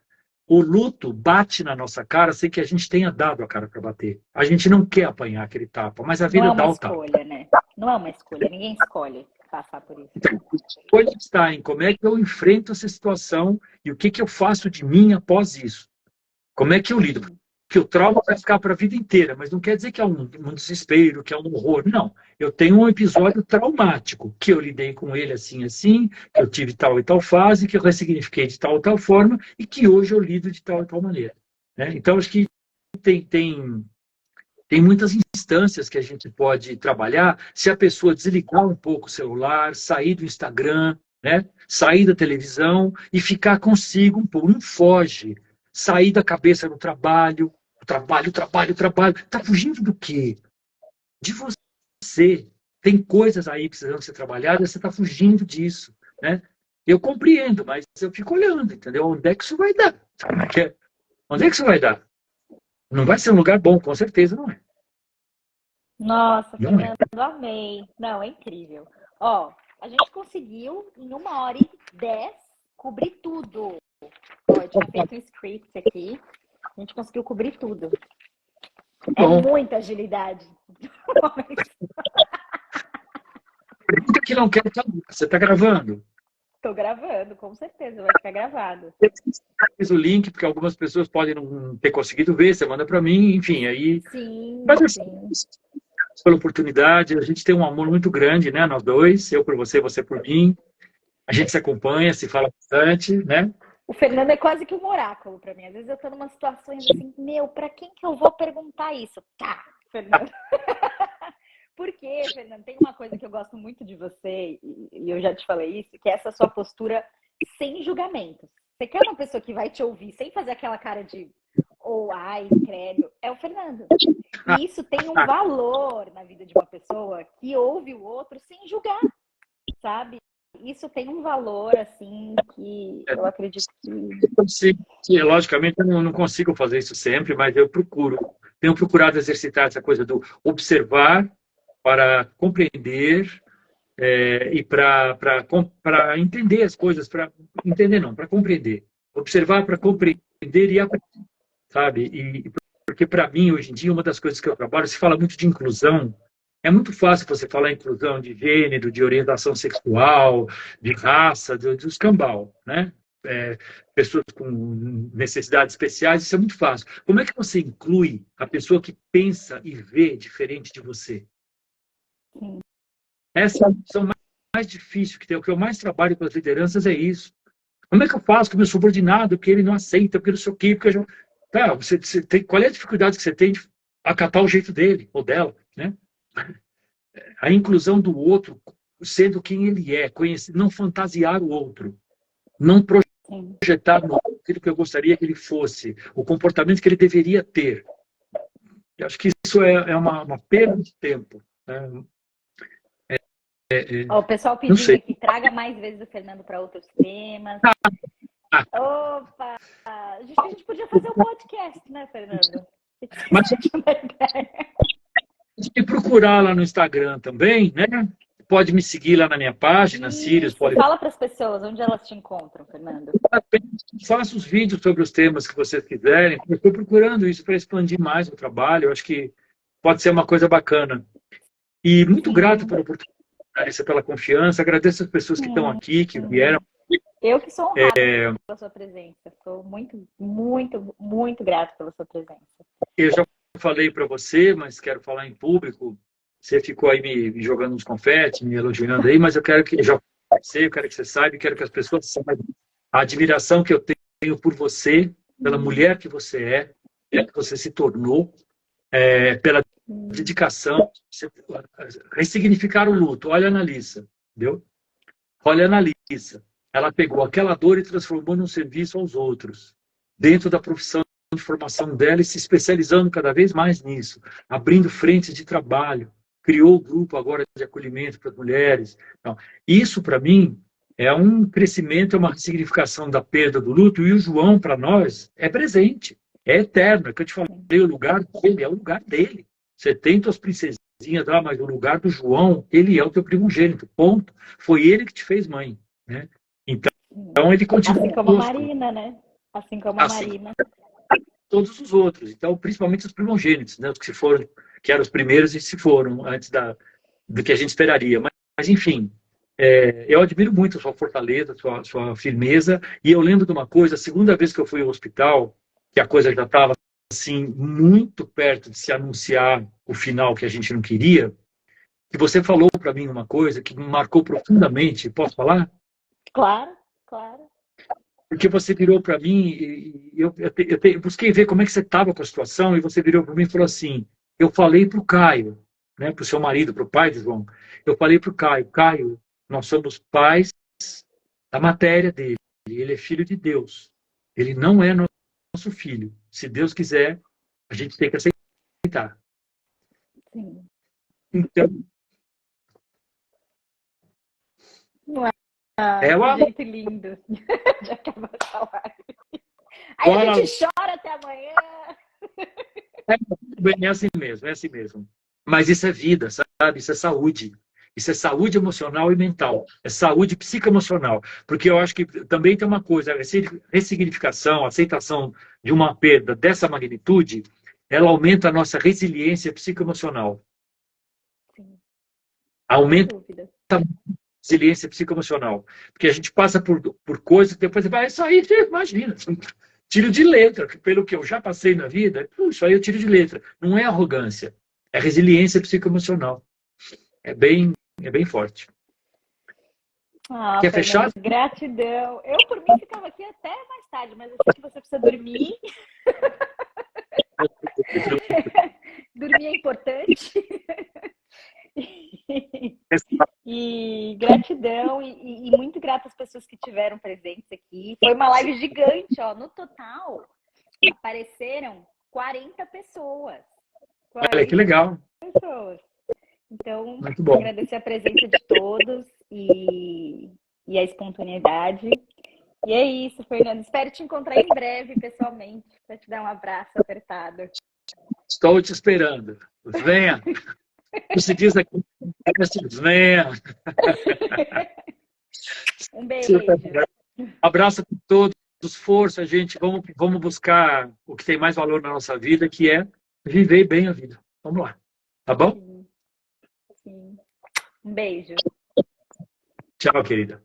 O luto bate na nossa cara sem que a gente tenha dado a cara para bater. A gente não quer apanhar aquele tapa, mas a vida dá o tapa. Não é uma escolha, né? Não é uma escolha, ninguém escolhe passar por isso. Então, a escolha está em como é que eu enfrento essa situação e o que eu faço de mim após isso. Como é que eu lido? Que o trauma vai ficar para a vida inteira, mas não quer dizer que é um desespero, que é um horror. Não. Eu tenho um episódio traumático, que eu lidei com ele assim, que eu tive tal e tal fase, que eu ressignifiquei de tal e tal forma, e que hoje eu lido de tal e tal maneira. Né? Então, acho que tem muitas instâncias que a gente pode trabalhar se a pessoa desligar um pouco o celular, sair do Instagram, né? Sair da televisão e ficar consigo um pouco. Não foge. Sair da cabeça no trabalho, trabalho, trabalho, trabalho. Está fugindo do quê? De você. Tem coisas aí precisando ser trabalhadas, você está fugindo disso, né? Eu compreendo, mas eu fico olhando, entendeu? Onde é que isso vai dar? Onde é que isso vai dar? Não vai ser um lugar bom, com certeza não é. Nossa, Não é. Fernando, amei. Não, é incrível. Ó, a gente conseguiu, em 1h10, cobrir tudo. Ó, eu tinha feito um script aqui. A gente conseguiu cobrir tudo. É Bom, muita agilidade. pergunta que não quer saber. Você está gravando? Tô gravando, com certeza, vai ficar gravado. Eu fiz o link, porque algumas pessoas podem não ter conseguido ver, você manda para mim, enfim, aí. Sim, Mas assim, sim. pela oportunidade, a gente tem um amor muito grande, né? Nós dois, eu por você, você por mim. A gente se acompanha, se fala bastante, né? O Fernando é quase que um oráculo pra mim. Às vezes eu tô numa situações assim, meu, pra quem que eu vou perguntar isso? Tá, Fernando. Por quê, Fernando? Tem uma coisa que eu gosto muito de você, e eu já te falei isso, que é essa sua postura sem julgamentos. Você quer uma pessoa que vai te ouvir sem fazer aquela cara de ou ai, credo, é o Fernando. E isso tem um valor na vida de uma pessoa que ouve o outro sem julgar, sabe? Isso tem um valor, assim, que eu acredito Logicamente, eu não consigo fazer isso sempre, mas eu procuro. Tenho procurado exercitar essa coisa do observar para compreender e para entender as coisas, para entender não, para compreender. Observar para compreender e aprender, sabe? Porque para mim, hoje em dia, uma das coisas que eu trabalho, se fala muito de inclusão, é muito fácil você falar em inclusão de gênero, de orientação sexual, de raça, do escambau, né? Pessoas com necessidades especiais, isso é muito fácil. Como é que você inclui a pessoa que pensa e vê diferente de você? Essa é a missão mais difícil que tem. O que eu mais trabalho com as lideranças é isso. Como é que eu faço com o meu subordinado, porque ele não aceita, porque não sei o quê, porque eu... Tá, você tem... Qual é a dificuldade que você tem de acatar o jeito dele ou dela, né? A inclusão do outro, sendo quem ele é, conhecer, não fantasiar o outro, não projetar no outro aquilo que eu gostaria que ele fosse, o comportamento que ele deveria ter. Eu acho que isso é uma perda de tempo. Né? Ó, o pessoal Não pedindo sei. aqui, traga mais vezes o Fernando para outros temas. Opa! A gente podia fazer um podcast, né, Fernando? Mas pode procurar lá no Instagram também, né? Pode me seguir lá na minha página, Sirius. Isso, fala para as pessoas onde elas te encontram, Fernando. Faça os vídeos sobre os temas que vocês quiserem. Eu estou procurando isso para expandir mais o trabalho. Eu acho que pode ser uma coisa bacana. E muito grato pela oportunidade, pela confiança. Agradeço as pessoas que estão aqui, que vieram. Eu que sou honrada pela sua presença. Sou muito, muito, muito grato pela sua presença. Eu já falei para você, mas quero falar em público. Você ficou aí me jogando uns confetes, me elogiando aí, mas eu quero que eu quero que você saiba, quero que as pessoas saibam a admiração que eu tenho por você, pela mulher que você é, que você se tornou, pela dedicação, ressignificar o luto. Olha a Analisa, entendeu? Olha a Analisa. Ela pegou aquela dor e transformou num serviço aos outros, dentro da profissão de formação dela e se especializando cada vez mais nisso, abrindo frentes de trabalho, criou o grupo agora de acolhimento para as mulheres. Então, isso, para mim, é um crescimento, é uma significação da perda do luto, e o João, para nós, é presente, é eterno. É que eu te falei, o lugar dele é o lugar dele. Você tem tuas princesinhas lá, mas o lugar do João, ele é o teu primogênito, ponto. Foi ele que te fez mãe, né? Então ele continua assim como a Marina, né? Assim como a Marina. Todos os outros, então principalmente os primogênitos, né? Os que se foram, que eram os primeiros e se foram antes do que a gente esperaria. Mas enfim, eu admiro muito a sua fortaleza, sua firmeza. E eu lembro de uma coisa: a segunda vez que eu fui ao hospital, que a coisa já estava assim muito perto de se anunciar o final que a gente não queria, que você falou para mim uma coisa que me marcou profundamente. Posso falar? Claro, claro. porque você virou para mim, e eu busquei ver como é que você estava com a situação, e você virou para mim e falou assim, eu falei para o Caio, né, para o seu marido, para o pai de João, eu falei para o Caio, Caio, nós somos pais da matéria dele, ele é filho de Deus, ele não é nosso filho, se Deus quiser, a gente tem que aceitar. Sim. Então, Ai, é que uma... jeito lindo de acabar essa live. Aí a gente chora até amanhã. É assim mesmo, é assim mesmo. Mas isso é vida, sabe? Isso é saúde. Isso é saúde emocional e mental. É saúde psicoemocional. Porque eu acho que também tem uma coisa, a ressignificação, a aceitação de uma perda dessa magnitude, ela aumenta a nossa resiliência psicoemocional. Sim, sem Aumenta dúvida. a resiliência psicoemocional. Porque a gente passa por coisas que depois vai sair, imagina. Tiro de letra, pelo que eu já passei na vida, isso aí eu tiro de letra. Não é arrogância, é resiliência psicoemocional. É bem forte. Ah, Quer Fernando, fechar? gratidão. Eu, por mim, ficava aqui até mais tarde, mas eu sei que você precisa dormir. Dormir é importante. E gratidão, e muito grata às pessoas que tiveram presentes aqui. Foi uma live gigante, ó. No total, apareceram 40 pessoas. Olha, que 40 legal. pessoas. Então, Muito bom. agradecer a presença de todos e a espontaneidade. E é isso, Fernando. Espero te encontrar em breve, pessoalmente, para te dar um abraço apertado. Estou te esperando. Venha. Se diz aqui, venha. Um beijo. Abraço para todos. Força, gente. Vamos buscar o que tem mais valor na nossa vida, que é viver bem a vida. Vamos lá. Tá bom? Sim. Sim. Um beijo. Tchau, querida.